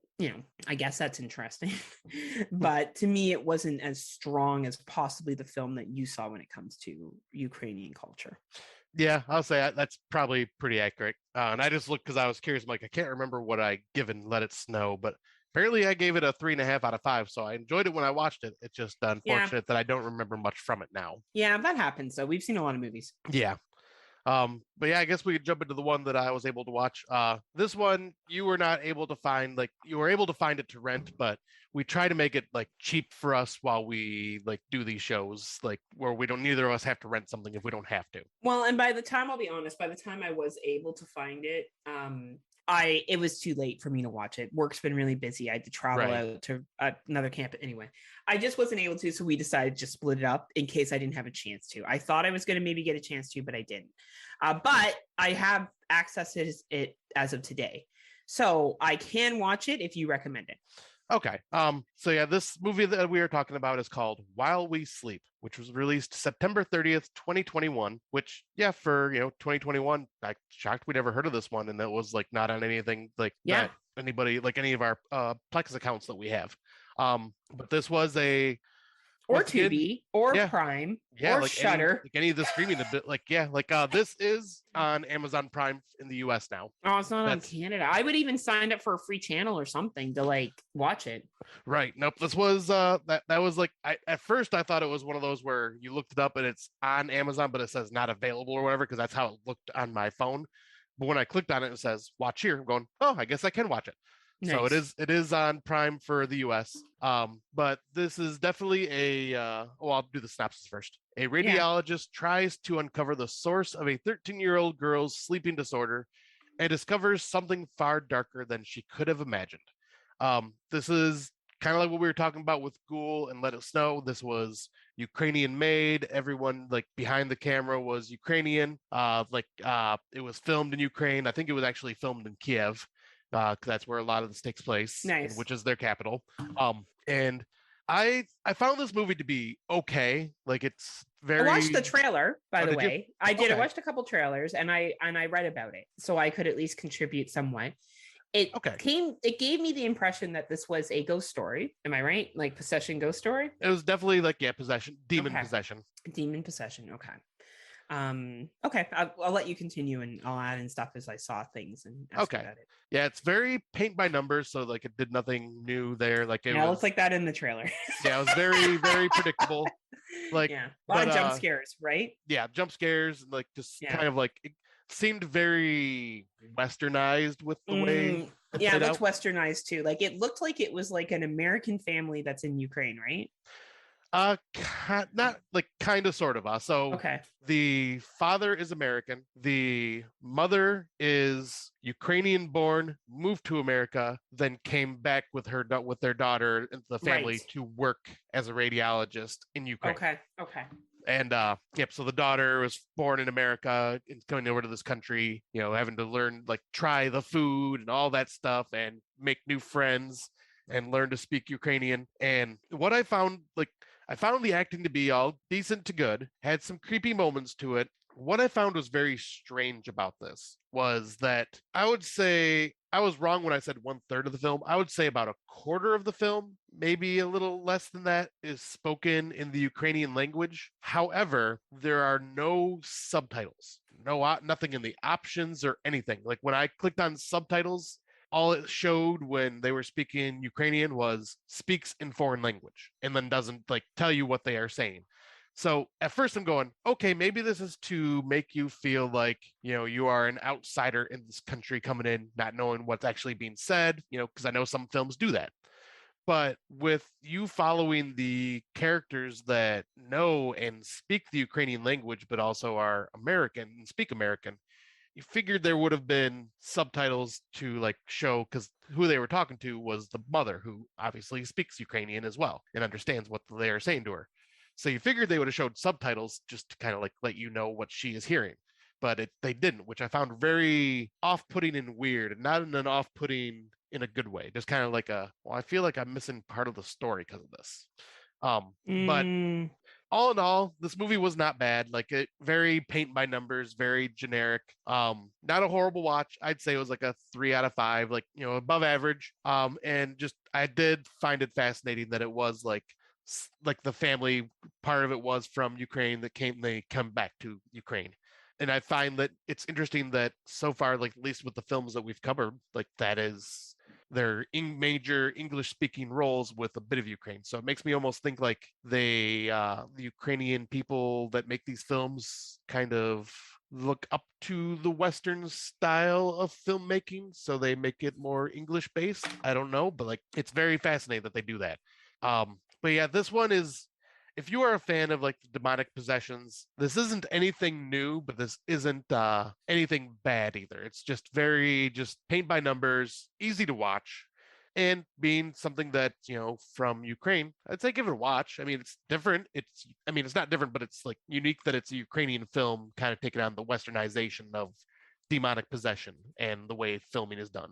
guess that's interesting. But to me, it wasn't as strong as possibly the film that you saw when it comes to Ukrainian culture. Yeah, I'll say that's probably pretty accurate. And I just looked because I was curious. I'm like, I can't remember what I given Let It Snow, but apparently I gave it a 3.5 out of 5. So I enjoyed it when I watched it. It's just unfortunate that I don't remember much from it now. Yeah, that happens. So we've seen a lot of movies. Yeah. But yeah, I guess we could jump into the one that I was able to watch. This one you were not able to find, like you were able to find it to rent, but we try to make it like cheap for us while we like do these shows, like where neither of us have to rent something if we don't have to. Well, and by the time, I'll be honest, by the time I was able to find it, it was too late for me to watch it. Work's been really busy. I had to travel out to another camp. Anyway, I just wasn't able to. So we decided to split it up in case I didn't have a chance to. I thought I was going to maybe get a chance to, but I didn't. But I have accessed it as of today. So I can watch it if you recommend it. Okay. So yeah, this movie that we are talking about is called While We Sleep, which was released September 30th, 2021, which, yeah, for, 2021, I'm shocked we never heard of this one. And that was like not on anything like that anybody, like any of our Plex accounts that we have. But this was or Tubi, or Prime, or like Shudder. Any of the streaming, this is on Amazon Prime in the US now. Oh, it's not on Canada. I would even sign up for a free channel or something to like watch it. Right. Nope. This was that was like at first I thought it was one of those where you looked it up and it's on Amazon, but it says not available or whatever, because that's how it looked on my phone. But when I clicked on it, it says watch here. I'm going, oh, I guess I can watch it. Nice. So it is on Prime for the US. But this is definitely I'll do the synopsis first. A radiologist tries to uncover the source of a 13-year-old girl's sleeping disorder and discovers something far darker than she could have imagined. This is kind of like what we were talking about with Ghoul and Let It Snow. This was Ukrainian made. Everyone like behind the camera was Ukrainian. It was filmed in Ukraine. I think it was actually filmed in Kiev. That's where a lot of this takes place, nice. Which is their capital. And I found this movie to be okay. Like it's very. I watched the trailer, by the way. I did. Okay. I watched a couple trailers, and I read about it, so I could at least contribute somewhat. It gave me the impression that this was a ghost story. Am I right? Like possession ghost story? It was definitely like possession, demon possession. Demon possession. Okay. Okay, I'll let you continue, and I'll add in stuff as I saw things and ask you Okay. about it. Yeah, it's very paint by numbers, so like it did nothing new there. Like it Yeah, it was, looks like that in the trailer. yeah, it was very, very predictable. Like, yeah, a lot but of jump scares, right? yeah, jump scares, like just Yeah. kind of like it seemed very westernized with the way it Yeah, it played looked out. westernized too. Like it looked like it was like an American family that's in Ukraine, right? Not like kind of sort of. So Okay. the father is American. The mother is Ukrainian born, moved to America, then came back with with their daughter into the family Right. to work as a radiologist in Ukraine. Okay. Okay. And yep, so the daughter was born in America and coming over to this country, having to learn, like, try the food and all that stuff and make new friends and learn to speak Ukrainian. And what I found the acting to be all decent to good, had some creepy moments to it. What I found was very strange about this was that I would say I was wrong when I said 1/3 of the film. I would say about a quarter of the film, maybe a little less than that, is spoken in the Ukrainian language. However, there are no subtitles, nothing in the options or anything. Like when I clicked on subtitles, all it showed when they were speaking Ukrainian was speaks in foreign language and then doesn't like tell you what they are saying. So at first I'm going, okay, maybe this is to make you feel like, you are an outsider in this country coming in, not knowing what's actually being said, because I know some films do that. But with you following the characters that know and speak the Ukrainian language, but also are American and speak American, you figured there would have been subtitles to like show, because who they were talking to was the mother, who obviously speaks Ukrainian as well and understands what they are saying to her. So you figured they would have showed subtitles just to kind of like let you know what she is hearing, but they didn't, which I found very off-putting and weird, and not in an off-putting in a good way. Just kind of like I feel like I'm missing part of the story because of this. But all in all, this movie was not bad. Like, it very paint by numbers, very generic. Not a horrible watch. I'd say it was like a 3 out of 5, like, above average. And just I did find it fascinating that it was like the family part of it was from Ukraine they come back to Ukraine. And I find that it's interesting that so far, like at least with the films that we've covered, like that is their major English speaking roles with a bit of Ukraine. So it makes me almost think like the Ukrainian people that make these films kind of look up to the Western style of filmmaking. So they make it more English based. I don't know, but like it's very fascinating that they do that. But yeah, this one is, if you are a fan of like the demonic possessions, this isn't anything new, but this isn't anything bad either. It's just just paint by numbers, easy to watch, and being something that, from Ukraine, I'd say give it a watch. I mean, it's different. It's not different, but it's like unique that it's a Ukrainian film kind of taking on the westernization of demonic possession and the way filming is done.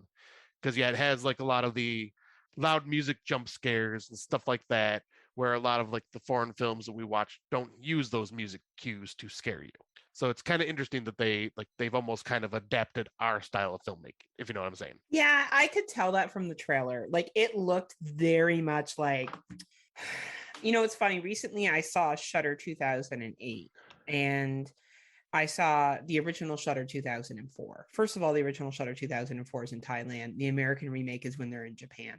Because yeah, it has like a lot of the loud music jump scares and stuff like that, where a lot of like the foreign films that we watch don't use those music cues to scare you. So it's kind of interesting that they've almost kind of adapted our style of filmmaking, if you know what I'm saying. Yeah, I could tell that from the trailer. Like it looked very much like, it's funny. Recently I saw Shutter 2008 and I saw the original Shutter 2004. First of all, the original Shutter 2004 is in Thailand. The American remake is when they're in Japan,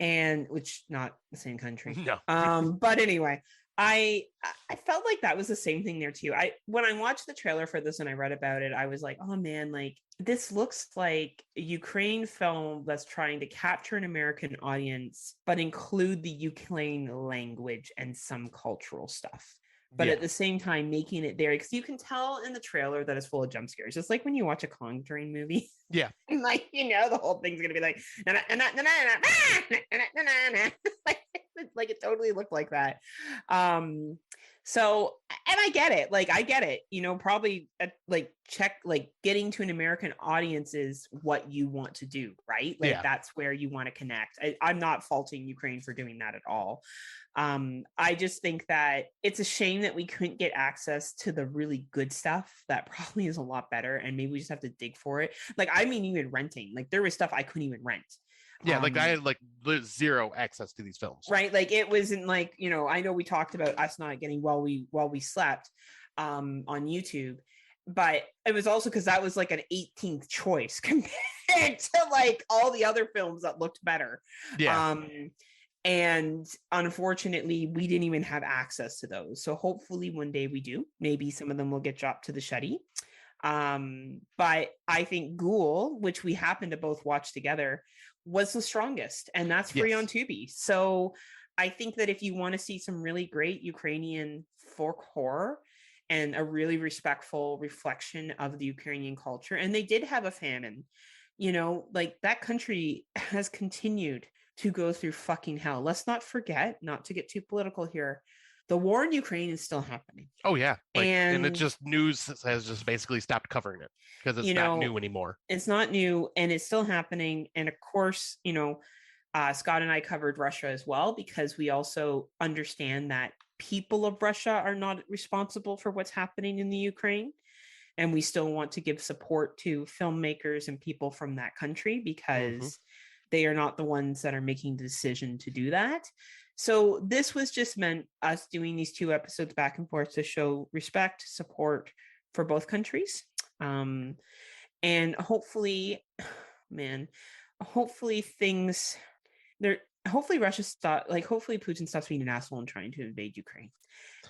and which not the same country. No. But anyway, I felt like that was the same thing there too. When I watched the trailer for this and I read about it, I was like, oh man, like this looks like a Ukraine film that's trying to capture an American audience, but include the Ukraine language and some cultural stuff. But at the same time, making it there, because you can tell in the trailer that it's full of jump scares. It's like when you watch a Conjuring movie. Yeah. And like, the whole thing's going to be like, like it totally looked like that. So, and I get it. Like, I get it. Probably like check, like getting to an American audience is what you want to do, right? Like that's where you want to connect. I'm not faulting Ukraine for doing that at all. I just think that it's a shame that we couldn't get access to the really good stuff that probably is a lot better. And maybe we just have to dig for it. Like, I mean, even renting, like there was stuff I couldn't even rent. Yeah, like I had like zero access to these films. Right. Like it wasn't like, I know we talked about us not getting while we slept. on YouTube. But it was also because that was like an 18th choice compared to like all the other films that looked better. Yeah. And unfortunately, we didn't even have access to those. So hopefully one day we do. Maybe some of them will get dropped to the Shuddy. But I think Ghoul, which we happened to both watch together, was the strongest, and that's free on Tubi. So I think that if you want to see some really great Ukrainian folk horror and a really respectful reflection of the Ukrainian culture, and they did have a famine, you know, like that country has continued to go through fucking hell. Let's not forget, not to get too political here, the war in Ukraine is still happening. Oh yeah. And it And just news has just basically stopped covering it because it's not new anymore. It's not new and it's still happening. And of course, you know, Scott and I covered Russia as well, because we also understand that people of Russia are not responsible for what's happening in the Ukraine. And we still want to give support to filmmakers and people from that country because they are not the ones that are making the decision to do that. So this was just meant us doing these 2 episodes back and forth to show respect, support for both countries. And hopefully, hopefully things there. Hopefully Russia hopefully Putin stops being an asshole and trying to invade Ukraine,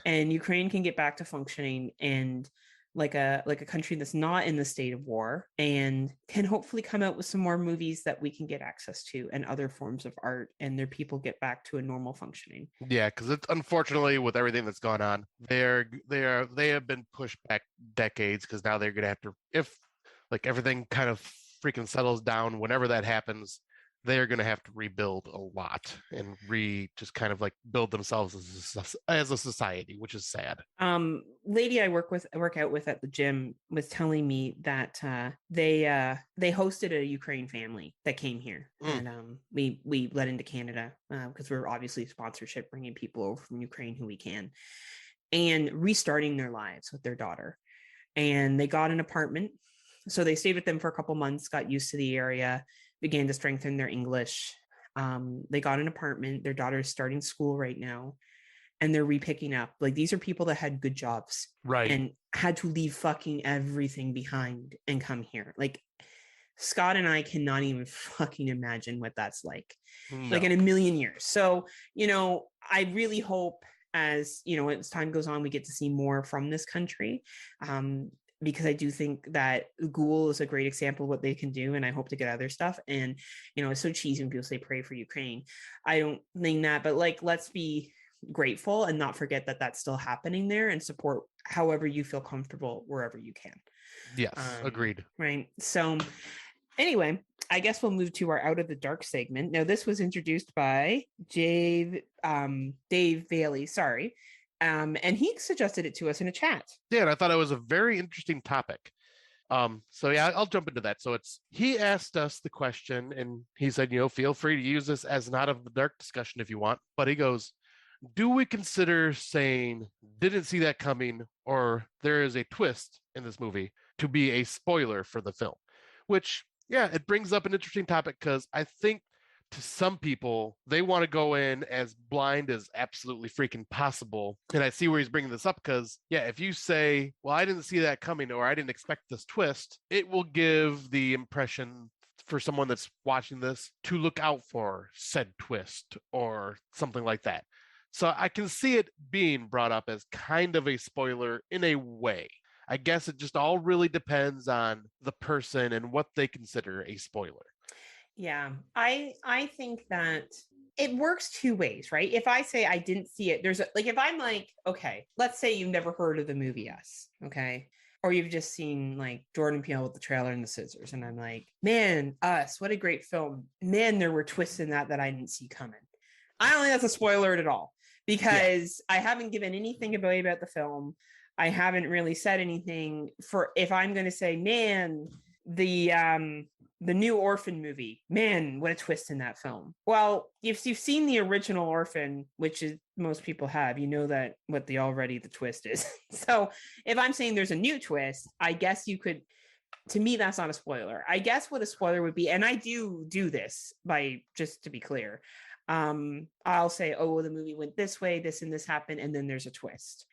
and Ukraine can get back to functioning and like a country that's not in the state of war, and can hopefully come out with some more movies that we can get access to and other forms of art, and their people get back to a normal functioning. Yeah, because it's unfortunately with everything that's gone on, they have been pushed back decades because now they're gonna have to, if like everything kind of freaking settles down, whenever that happens, they're going to have to rebuild a lot and just kind of like build themselves as a society, which is sad. Lady I work out with at the gym was telling me that they hosted a Ukraine family that came here, and we let into Canada because we're obviously sponsorship, bringing people over from Ukraine who we can, and restarting their lives with their daughter. And they got an apartment, so they stayed with them for a couple months, got used to the area, began to strengthen their English. They got an apartment. Their daughter is starting school right now, and they're repicking up. Like, these are people that had good jobs, right, and had to leave fucking everything behind and come here. Like, Scott and I cannot even fucking imagine what that's like, like in a million years. So, you know, I really hope, as you know, as time goes on, we get to see more from this country. Because I do think that Ghoul is a great example of what they can do, and I hope to get other stuff. And, you know, it's so cheesy when people say pray for Ukraine. I don't think that, but like, let's be grateful and not forget that that's still happening there, and support however you feel comfortable wherever you can. Yes, agreed. Right. So anyway, I guess we'll move to our Out of the Dark segment. Now, this was introduced by Dave Bailey. Sorry. And he suggested it to us in a chat. Yeah, and I thought it was a very interesting topic. So yeah, I'll jump into that. So he asked us the question, and he said, you know, feel free to use this as an Out of the Dark discussion if you want. But he goes, do we consider saying didn't see that coming, or there is a twist in this movie, to be a spoiler for the film? Which, yeah, it brings up an interesting topic, because I think to some people, they want to go in as blind as absolutely freaking possible. And I see where he's bringing this up, because, yeah, if you say, well, I didn't see that coming, or I didn't expect this twist, it will give the impression for someone that's watching this to look out for said twist or something like that. So I can see it being brought up as kind of a spoiler in a way. I guess it just all really depends on the person and what they consider a spoiler. Yeah, I think that it works 2 ways, right? If I say I didn't see it, if I'm like, okay, let's say you've never heard of the movie Us, okay? Or you've just seen like Jordan Peele with the trailer and the scissors, and I'm like, man, Us, what a great film. Man, there were twists in that I didn't see coming. I don't think that's a spoiler at all, because I haven't given anything away about the film. I haven't really said anything if I'm going to say, man, the new Orphan movie, man, what a twist in that film. Well, if you've seen the original Orphan, which is most people have, you know that what the twist is. So if I'm saying there's a new twist, I guess you could, to me, that's not a spoiler. I guess what a spoiler would be, and I do this by, just to be clear, I'll say, oh, the movie went this way, this and this happened, and then there's a twist.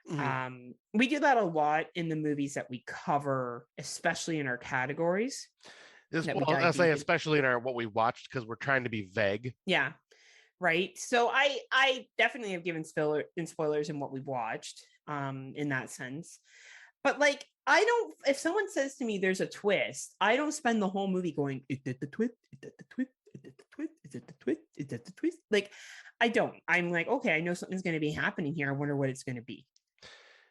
We do that a lot in the movies that we cover, especially in our categories. I'll say especially in our what we watched, because we're trying to be vague. Yeah. Right. So I definitely have given spoilers in what we've watched, in that sense. But like, I don't, if someone says to me there's a twist, I don't spend the whole movie going, is that the twist? Is that the twist? Is that the twist? Is that the twist? Is that the twist? Like, I don't. I'm like, okay, I know something's going to be happening here. I wonder what it's going to be.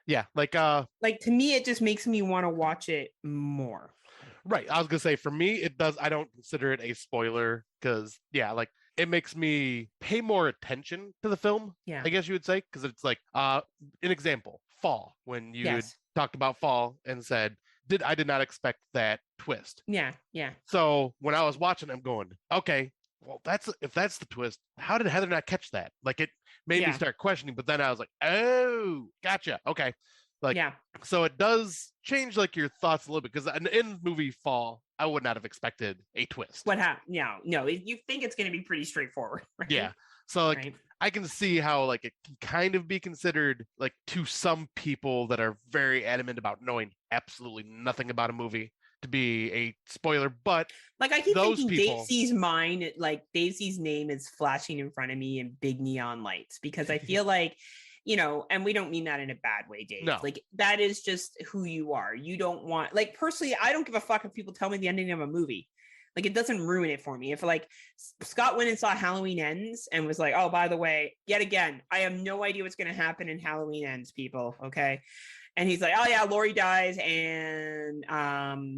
Yeah. Like to me, it just makes me want to watch it more. Right. I was gonna say, for me, it does. I don't consider it a spoiler because, yeah, like it makes me pay more attention to the film. Yeah. I guess you would say, because it's like an example, Fall, when you talked about Fall and said, I did not expect that twist. Yeah. Yeah. So when I was watching, I'm going, okay, well, if that's the twist, how did Heather not catch that? Like, it made me start questioning, but then I was like, oh, gotcha. Okay. Like, so it does change like your thoughts a little bit, because in movie Fall, I would not have expected a twist. What happened? No, you think it's going to be pretty straightforward, right? Yeah. So like, I can see how like it can kind of be considered, like, to some people that are very adamant about knowing absolutely nothing about a movie, to be a spoiler. But like, I keep thinking Daisy's mind, like Daisy's name is flashing in front of me in big neon lights, because I feel like, and we don't mean that in a bad way, Dave. No. Like, that is just who you are. You don't want, like, personally, I don't give a fuck if people tell me the ending of a movie. Like, it doesn't ruin it for me. If like Scott went and saw Halloween Ends and was like, oh, by the way, yet again, I have no idea what's going to happen in Halloween Ends, people. Okay. And he's like, oh yeah, Laurie dies and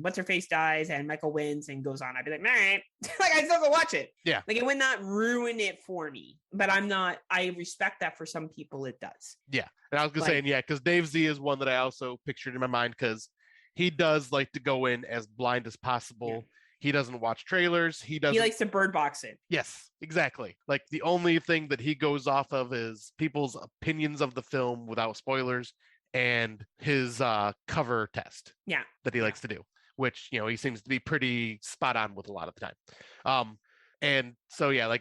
what's her face dies and Michael wins and goes on. I'd be like, all right, like, I still go watch it. Yeah. Like, it would not ruin it for me, but I respect that for some people it does. Yeah. And I was gonna say, yeah, because Dave Z is one that I also pictured in my mind, because he does like to go in as blind as possible. Yeah. He doesn't watch trailers. He likes to bird box it. Yes, exactly. Like, the only thing that he goes off of is people's opinions of the film without spoilers, and his cover test that he likes to do, which, he seems to be pretty spot on with a lot of the time. And so, yeah,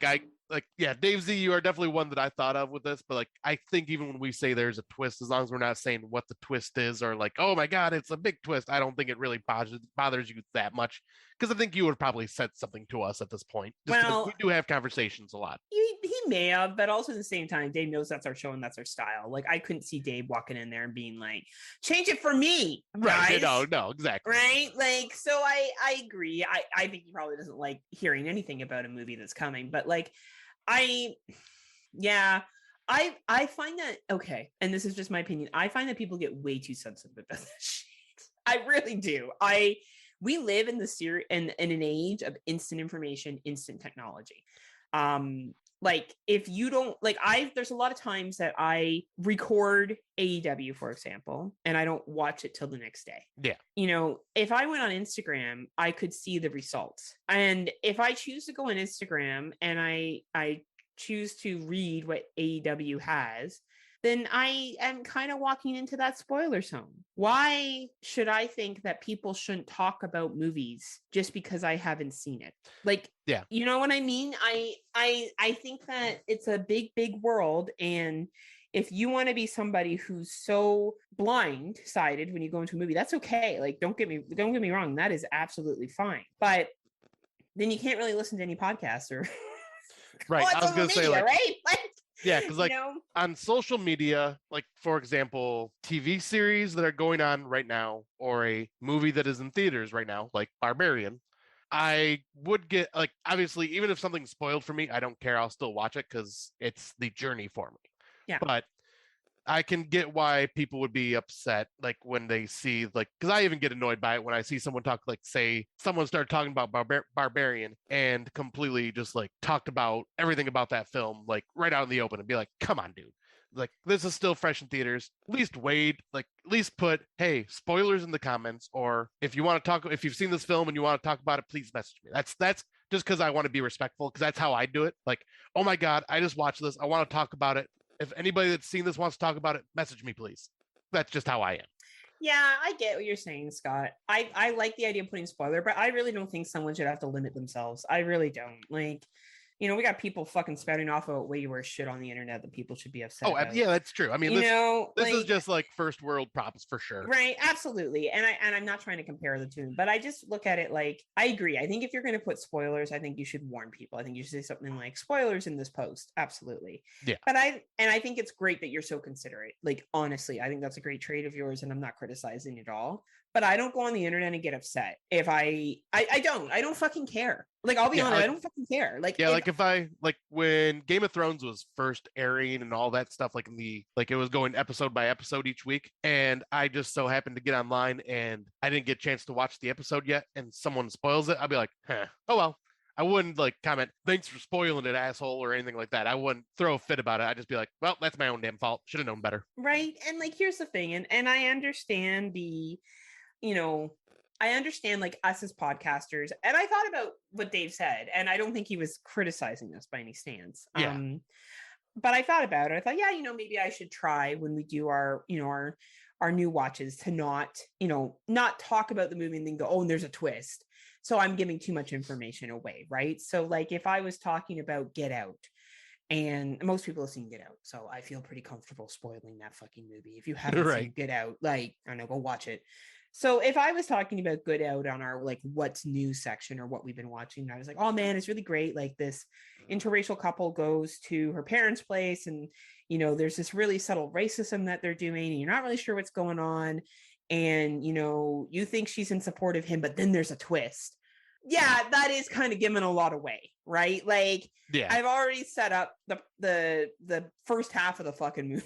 Dave Z, you are definitely one that I thought of with this, but like, I think even when we say there's a twist, as long as we're not saying what the twist is, or like, oh my God, it's a big twist, I don't think it really bothers you that much, because I think you would probably said something to us at this point. Well, we do have conversations a lot. He may have, but also at the same time, Dave knows that's our show and that's our style. Like, I couldn't see Dave walking in there and being like, change it for me, right? No, exactly. Right? Like, so I agree. I think he probably doesn't like hearing anything about a movie that's coming, but like, I find that, okay, and this is just my opinion, I find that people get way too sensitive about this shit. I really do. We live in in an age of instant information, instant technology. Like, if you don't like, there's a lot of times that I record AEW, for example, and I don't watch it till the next day. Yeah. If I went on Instagram, I could see the results. And if I choose to go on Instagram and I choose to read what AEW has, then I am kind of walking into that spoiler zone. Why should I think that people shouldn't talk about movies just because I haven't seen it? Like, yeah, you know what I mean? I think that it's a big, big world. And if you want to be somebody who's so blindsided when you go into a movie, that's okay. Like, don't get me wrong. That is absolutely fine. But then you can't really listen to any podcasts or right. I was going to say, like, right? Like, yeah, because like on social media, like, for example, TV series that are going on right now, or a movie that is in theaters right now, like Barbarian, I would get, like, obviously, even if something's spoiled for me, I don't care. I'll still watch it because it's the journey for me. Yeah. But I can get why people would be upset, like, when they see, like, because I even get annoyed by it when I see someone talk, like, say someone started talking about Barbarian and completely just like talked about everything about that film, like, right out in the open, and be like, come on, dude. Like, this is still fresh in theaters. At least wait, like, at least put, hey, spoilers in the comments, or if you want to talk, if you've seen this film and you want to talk about it, please message me. That's just because I want to be respectful, because that's how I do it. Like, oh my God, I just watched this, I want to talk about it. If anybody that's seen this wants to talk about it, message me, please. That's just how I am. Yeah, I get what you're saying, Scott. I like the idea of putting spoiler, but I really don't think someone should have to limit themselves. I really don't. Like, we got people fucking spouting off about way worse shit on the internet that people should be upset about. Yeah, that's true. I mean, this is just like first world problems for sure. Right, absolutely. And I'm not trying to compare the two, but I just look at it like, I agree. I think if you're going to put spoilers, I think you should warn people. I think you should say something like spoilers in this post. Absolutely. Yeah. But I think it's great that you're so considerate. Like, honestly, I think that's a great trait of yours, and I'm not criticizing it at all. But I don't go on the internet and get upset if I don't fucking care. Like, I'll be honest, I don't fucking care. Like, if when Game of Thrones was first airing and all that stuff, like it was going episode by episode each week, and I just so happened to get online and I didn't get a chance to watch the episode yet, and someone spoils it, I'd be like, oh well. I wouldn't like comment, thanks for spoiling it, asshole, or anything like that. I wouldn't throw a fit about it. I'd just be like, well, that's my own damn fault. Should have known better. Right. And like, here's the thing, and I understand I understand like us as podcasters, and I thought about what Dave said, and I don't think he was criticizing us by any stance. Yeah. But I thought about it. I thought, maybe I should try when we do our new watches to not talk about the movie and then go, oh, and there's a twist. So I'm giving too much information away, right? So like if I was talking about Get Out, and most people have seen Get Out, so I feel pretty comfortable spoiling that fucking movie. If you haven't seen Get Out, like, I don't know, go watch it. So if I was talking about Good Out on our like what's new section or what we've been watching, I was like, oh man, it's really great. Like this interracial couple goes to her parents' place, and there's this really subtle racism that they're doing, and you're not really sure what's going on. And you think she's in support of him, but then there's a twist. Yeah, that is kind of giving a lot away, right? Like, yeah, I've already set up the first half of the fucking movie.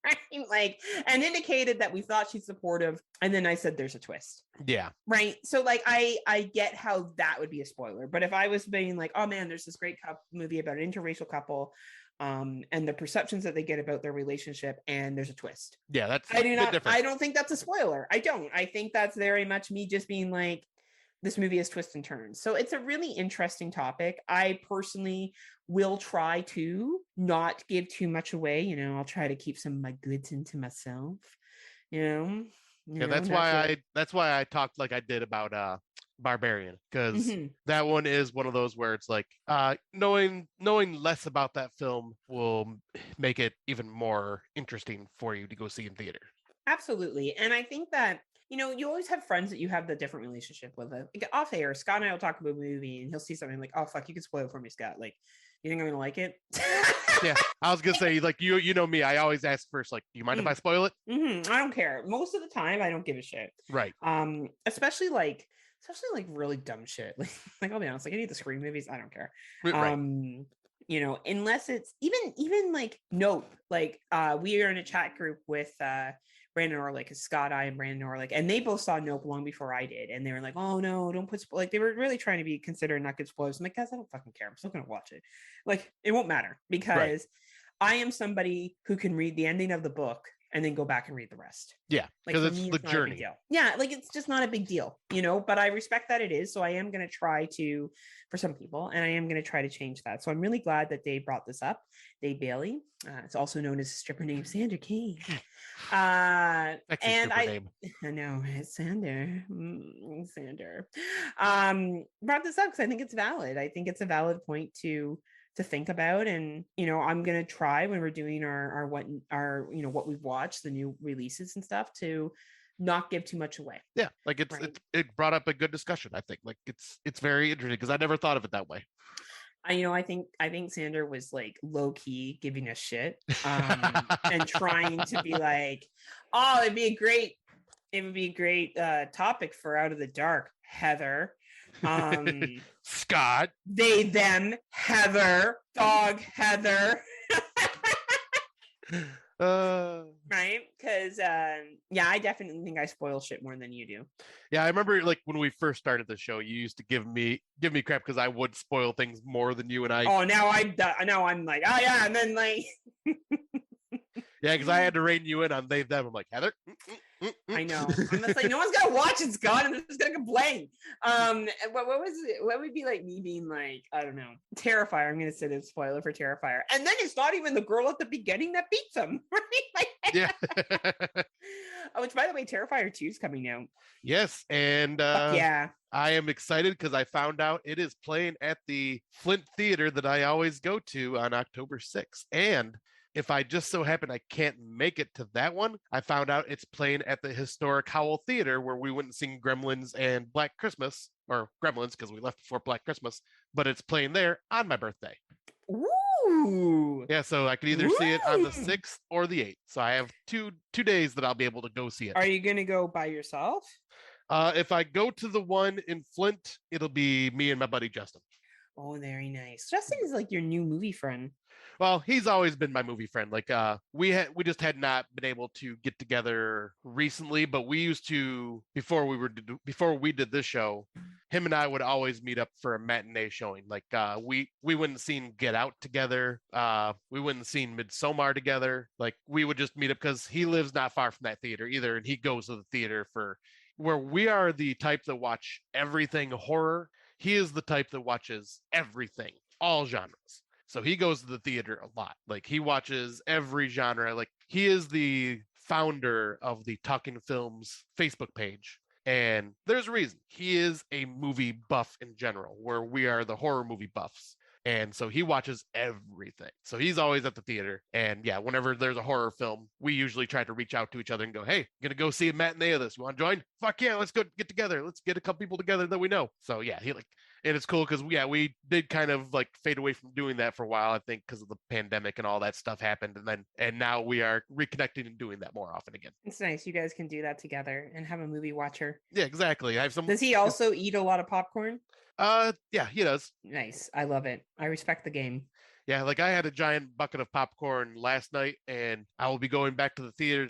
Right? Like, and indicated that we thought she's supportive, and then I said there's a twist. Yeah. Right. So like I get how that would be a spoiler, but if I was being like, oh man, there's this great movie about an interracial couple, and the perceptions that they get about their relationship, and there's a twist. Yeah, that's I don't think that's a spoiler. I think that's very much me just being like, this movie is twists and turns. So it's a really interesting topic. I personally will try to not give too much away. I'll try to keep some of my goods into myself. That's why I talked like I did about Barbarian, because that one is one of those where it's like knowing less about that film will make it even more interesting for you to go see in theater. Absolutely. And I think that you always have friends that you have the different relationship with. Like off air, Scott and I will talk about a movie, and he'll see something like, oh fuck, you can spoil it for me, Scott. Like, you think I'm gonna like it? Yeah, I was gonna say, like, you know me, I always ask first, like, do you mind if I spoil it? I don't care. Most of the time, I don't give a shit. Right. Especially like really dumb shit. Like I'll be honest, like any of the Scream movies, I don't care. Right. Unless it's even like Nope. Like we are in a chat group with Brandon Orlick, Scott, I, and Brandon Orlick, and they both saw Nope long before I did, and they were like, "Oh no, don't put like," they were really trying to be considerate, not get spoilers. I'm like, guys, I don't fucking care. I'm still gonna watch it. Like, it won't matter because I am somebody who can read the ending of the book and then go back and read the rest. Yeah, because like, it's the journey. Yeah, like it's just not a big deal, but I respect that it is. So I am going to try to, for some people, and I am going to try to change that. So I'm really glad that Dave brought this up. Dave Bailey. It's also known as a stripper named Sandra King. That's a and stripper name. I know it's Sander. Sander. Brought this up because I think it's valid. I think it's a valid point to think about, and I'm gonna try when we're doing our what we've watched, the new releases and stuff, to not give too much away. Yeah, like it brought up a good discussion. I think like it's very interesting because I never thought of it that way. I think Sander was like low key giving us shit and trying to be like, oh, it would be a great topic for Out of the Dark, Heather. Scott, they, them, Heather, dog, Heather. Right? Because I definitely think I spoil shit more than you do. Yeah, I remember like when we first started the show, you used to give me crap because I would spoil things more than you, and I. Oh, now I'm like, oh yeah, and then like. Yeah, because I had to rein you in on they them. I'm like, Heather. I know. I'm just like, no one's gonna watch it, Scott, and they're just gonna complain. And what was it? What would be like me being like, I don't know, Terrifier? I'm gonna say the spoiler for Terrifier, and then it's not even the girl at the beginning that beats him, right? Like, Yeah. which, by the way, Terrifier 2 is coming out. Yes, and Fuck yeah. I am excited because I found out it is playing at the Flint Theater that I always go to on October 6th. And if I just so happen I can't make it to that one, I found out it's playing at the historic Howell Theater where we went and seen Gremlins and Black Christmas, or Gremlins because we left before Black Christmas, but it's playing there on my birthday. Ooh. Yeah, so I can either see it on the Ooh. 6th or the 8th. So I have two days that I'll be able to go see it. Are you gonna go by yourself? If I go to the one in Flint, it'll be me and my buddy Justin. Oh, very nice. Justin is like your new movie friend. Well, he's always been my movie friend. Like we just had not been able to get together recently, but we used to before we did this show. Him and I would always meet up for a matinee showing. Like we wouldn't have seen Get Out together. We wouldn't have seen Midsommar together. Like we would just meet up because he lives not far from that theater either, and he goes to the theater for where we are the type that watch everything horror. He is the type that watches everything, all genres. So he goes to the theater a lot. Like he watches every genre. Like he is the founder of the Talking Films Facebook page. And there's a reason. He is a movie buff in general, where we are the horror movie buffs. And so he watches everything. So he's always at the theater. And yeah, whenever there's a horror film, we usually try to reach out to each other and go, hey, gonna go see a matinee of this. You want to join? Fuck yeah, let's go get together. Let's get a couple people together that we know. So yeah, and it's cool because we did kind of like fade away from doing that for a while, I think, because of the pandemic and all that stuff happened. And now we are reconnecting and doing that more often again. It's nice. You guys can do that together and have a movie watcher. Yeah, exactly. I have some. Does he also eat a lot of popcorn? Yeah, he does. Nice. I love it. I respect the game. Yeah, like I had a giant bucket of popcorn last night, and I will be going back to the theater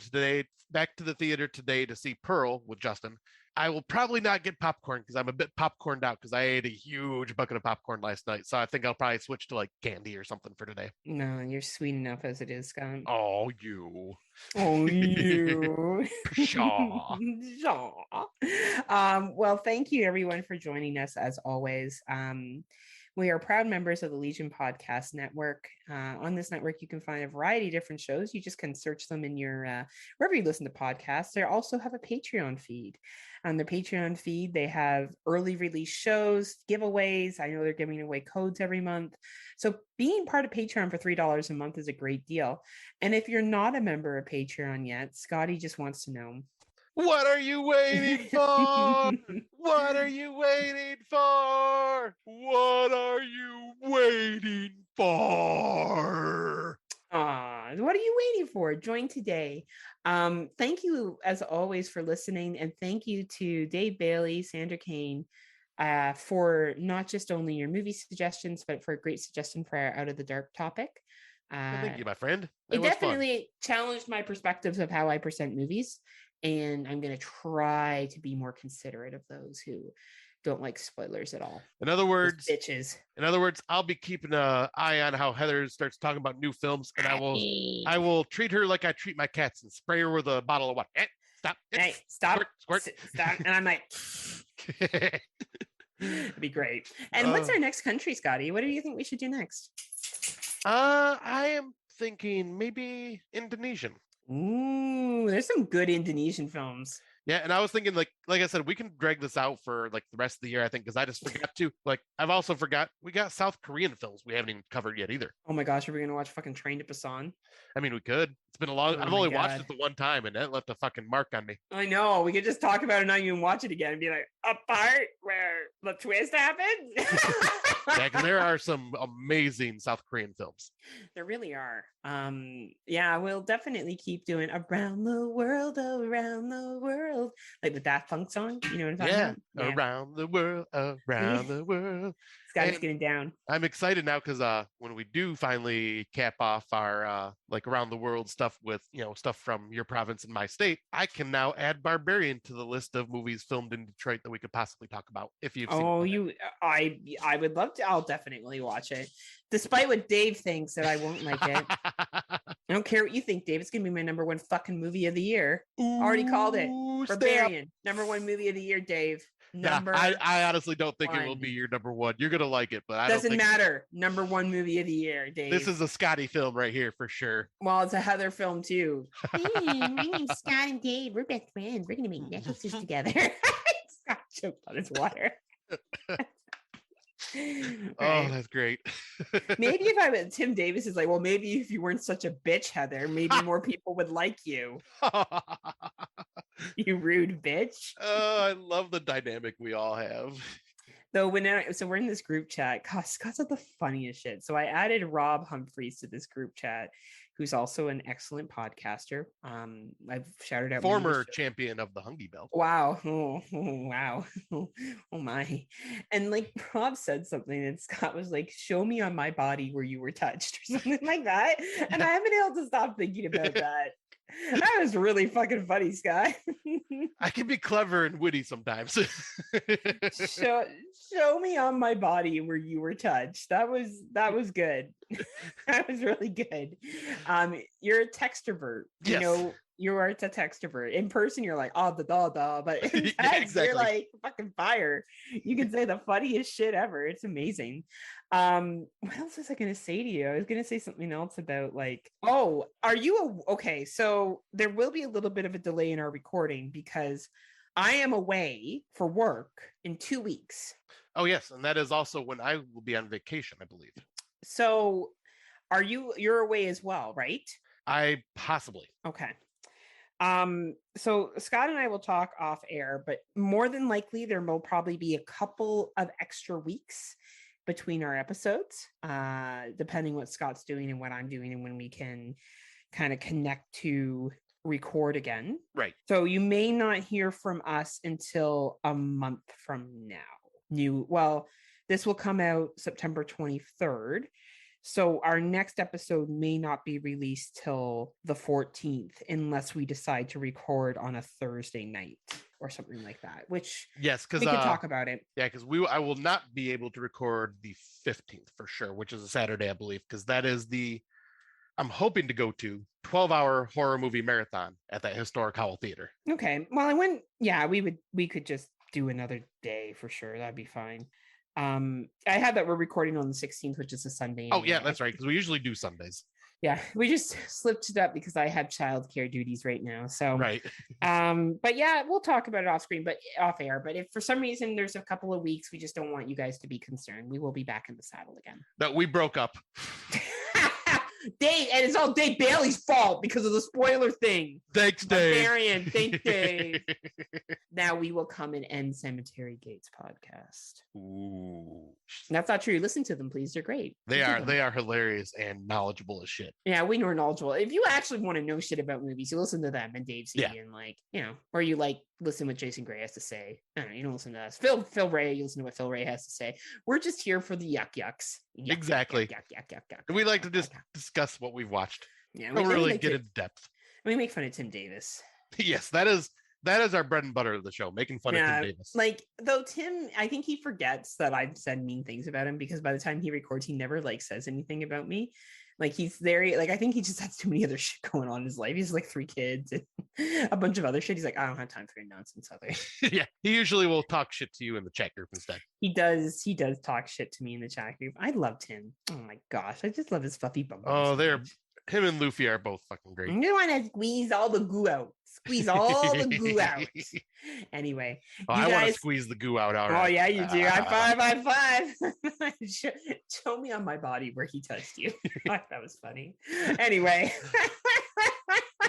today to see Pearl with Justin. I will probably not get popcorn because I'm a bit popcorned out because I ate a huge bucket of popcorn last night. So I think I'll probably switch to like candy or something for today. No, you're sweet enough as it is, Scott. Oh, you. Oh, you. Pshaw. Well, thank you everyone for joining us as always. We are proud members of the Legion Podcast Network. On this network, you can find a variety of different shows. You just can search them in your wherever you listen to podcasts. They also have a Patreon feed. On the Patreon feed, they have early release shows, giveaways. I know they're giving away codes every month. So being part of Patreon for $3 a month is a great deal. And if you're not a member of Patreon yet, Scotty just wants to know, what are you waiting for? What are you waiting for? What are you waiting for? What are you waiting for? Join today. Thank you, as always, for listening. And thank you to Dave Bailey, Sandra Kane, for not just only your movie suggestions, but for a great suggestion for our Out of the Dark topic. Thank you, my friend. It definitely challenged my perspectives of how I present movies. And I'm going to try to be more considerate of those who don't like spoilers at all. In other words, those bitches. In other words, I'll be keeping an eye on how Heather starts talking about new films, and I will treat her like I treat my cats and spray her with a bottle of water. Stop! Hey, stop! Squirt! Stop! And I'm like, it'd be great. And what's our next country, Scotty? What do you think we should do next? I am thinking maybe Indonesian. Ooh, there's some good Indonesian films. Yeah, and I was thinking, like I said, we can drag this out for like the rest of the year, I think, because I just forgot to. Like, I've also forgot we got South Korean films we haven't even covered yet either. Oh my gosh, are we gonna watch fucking Train to Busan? I mean, we could. It's been a long. Oh I've only watched it the one time, and that left a fucking mark on me. I know. We could just talk about it, not even watch it again, and be like, a part where the twist happens. Yeah, because there are some amazing South Korean films. There really are. Yeah, we'll definitely keep doing around the world, like the Daft Punk song. You know what I'm talking about? Yeah, around the world, around the world. Scotty's getting down. I'm excited now because when we do finally cap off our like around the world stuff with stuff from your province and my state, I can now add Barbarian to the list of movies filmed in Detroit that we could possibly talk about if you've seen it. I would love to. I'll definitely watch it, despite what Dave thinks that I won't like it. I don't care what you think, Dave. It's gonna be my number one fucking movie of the year. Already called it. Ooh, snap. Barbarian, number one movie of the year, Dave. Number I honestly don't think it will one. be your number one. You're gonna like it, but I Doesn't don't think matter. Number one movie of the year, Dave. this is a Scotty film right here for sure. Well, it's a Heather film too. Hey, my name's Scott and Dave. We're best friends. We're gonna make necklaces together. Scott choked on his water. Oh, that's great. Maybe if I was Tim Davis is like, well, maybe if you weren't such a bitch, Heather, maybe more people would like you. You rude bitch. Oh, I love the dynamic we all have. Though so we're in this group chat. God, Scott's the funniest shit. So I added Rob Humphreys to this group chat, who's also an excellent podcaster. I've shouted out Former champion of the Hungy Belt. Wow. Oh, wow. Oh my. And like Rob said something and Scott was like, show me on my body where you were touched or something like that. And I haven't been able to stop thinking about that. That was really fucking funny, Scott. I can be clever and witty sometimes. Show me on my body where you were touched. That was good. That was really good. You're a textrovert. Yes. You know, you are a textrovert. In person, you're like, oh, but in text, Yeah, exactly. you're like fucking fire. You can say the funniest shit ever. It's amazing. What else was I gonna say to you? I was gonna say something else about like, oh, are you okay? So there will be a little bit of a delay in our recording because I am away for work in 2 weeks. Oh yes, and that is also when I will be on vacation, I believe. So you're away as well, right? I possibly. Okay. So Scott and I will talk off air, but more than likely there will probably be a couple of extra weeks between our episodes, depending what Scott's doing and what I'm doing and when we can kind of connect to record again. Right. So you may not hear from us until a month from now. This will come out September 23rd. So our next episode may not be released till the 14th unless we decide to record on a Thursday night or something like that, which yes, because we can talk about it. Yeah, because I will not be able to record the 15th for sure, which is a Saturday, I believe, because that is I'm hoping to go to 12-hour horror movie marathon at that historic Howell Theater. Okay. Well, we could just do another day for sure. That'd be fine. I have that we're recording on the 16th, which is a Sunday. Oh yeah, that's right, because we usually do Sundays. Yeah, we just slipped it up because I have childcare duties right now. So right. But yeah, we'll talk about it off air. But if for some reason there's a couple of weeks, we just don't want you guys to be concerned. We will be back in the saddle again. No, we broke up. Dave, and it's all Dave Bailey's fault because of the spoiler thing. Thanks, Dave. Marion, thanks, Dave. Now we will come and end Cemetery Gates podcast. Ooh. That's not true. Listen to them, please. They're great. They are hilarious and knowledgeable as shit. Yeah, we know knowledgeable. If you actually want to know shit about movies, you listen to them and Dave C. And or you listen what Jason Gray has to say. I don't know, you don't listen to us. Phil Ray, you listen to what Phil Ray has to say. We're just here for the yucks. Exactly. Yuck. We like to just discuss what we've watched. Yeah, we don't really get in depth. We make fun of Tim Davis. Yes, that is our bread and butter of the show, making fun of Tim Davis. Though Tim, I think he forgets that I've said mean things about him because by the time he records, he never says anything about me. He's very I think he just has too many other shit going on in his life. He's 3 kids and a bunch of other shit. He's I don't have time for your nonsense. Yeah, he usually will talk shit to you in the chat group instead. He does talk shit to me in the chat group. I loved him. Oh my gosh, I just love his fluffy bum. Oh, him and Luffy are both fucking great. You want to squeeze all the goo out. Squeeze all the goo out. Anyway. I want to squeeze the goo out. All right. Oh, yeah, you do. High five. Show me on my body where he touched you. That was funny. Anyway.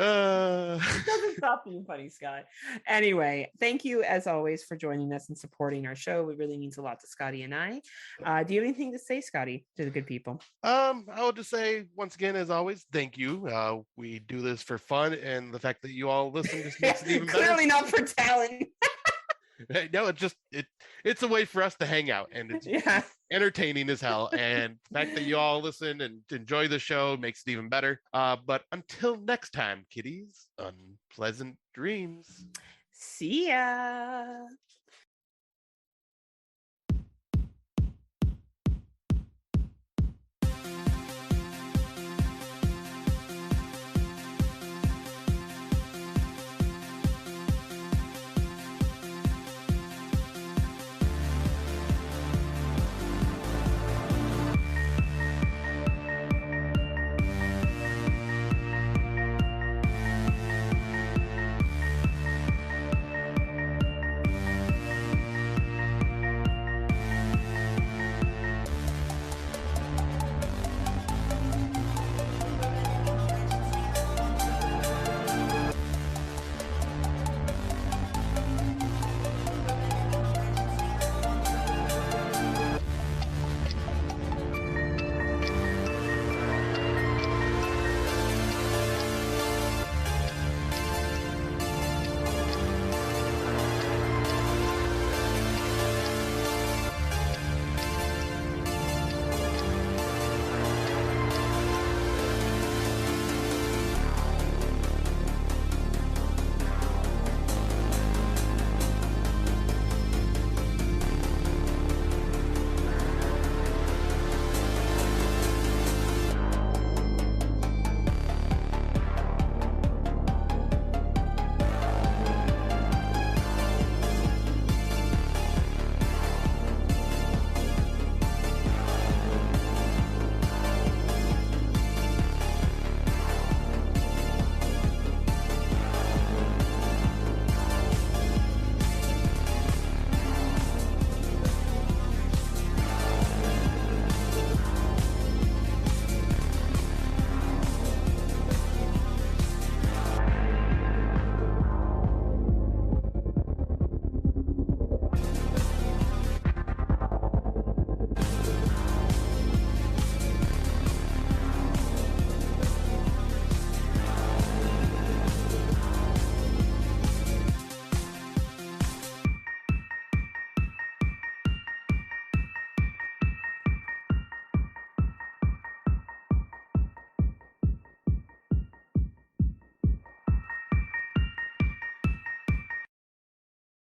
It doesn't stop being funny, Scott. Anyway, thank you as always for joining us and supporting our show. It really means a lot to Scotty and I. Do you have anything to say, Scotty, to the good people? I would just say once again, as always, thank you. We do this for fun, and the fact that you all listen just makes it even better. Clearly not for talent. No, it's a way for us to hang out, and it's entertaining as hell. And the fact that you all listen and enjoy the show makes it even better. But until next time, kiddies, unpleasant dreams. See ya.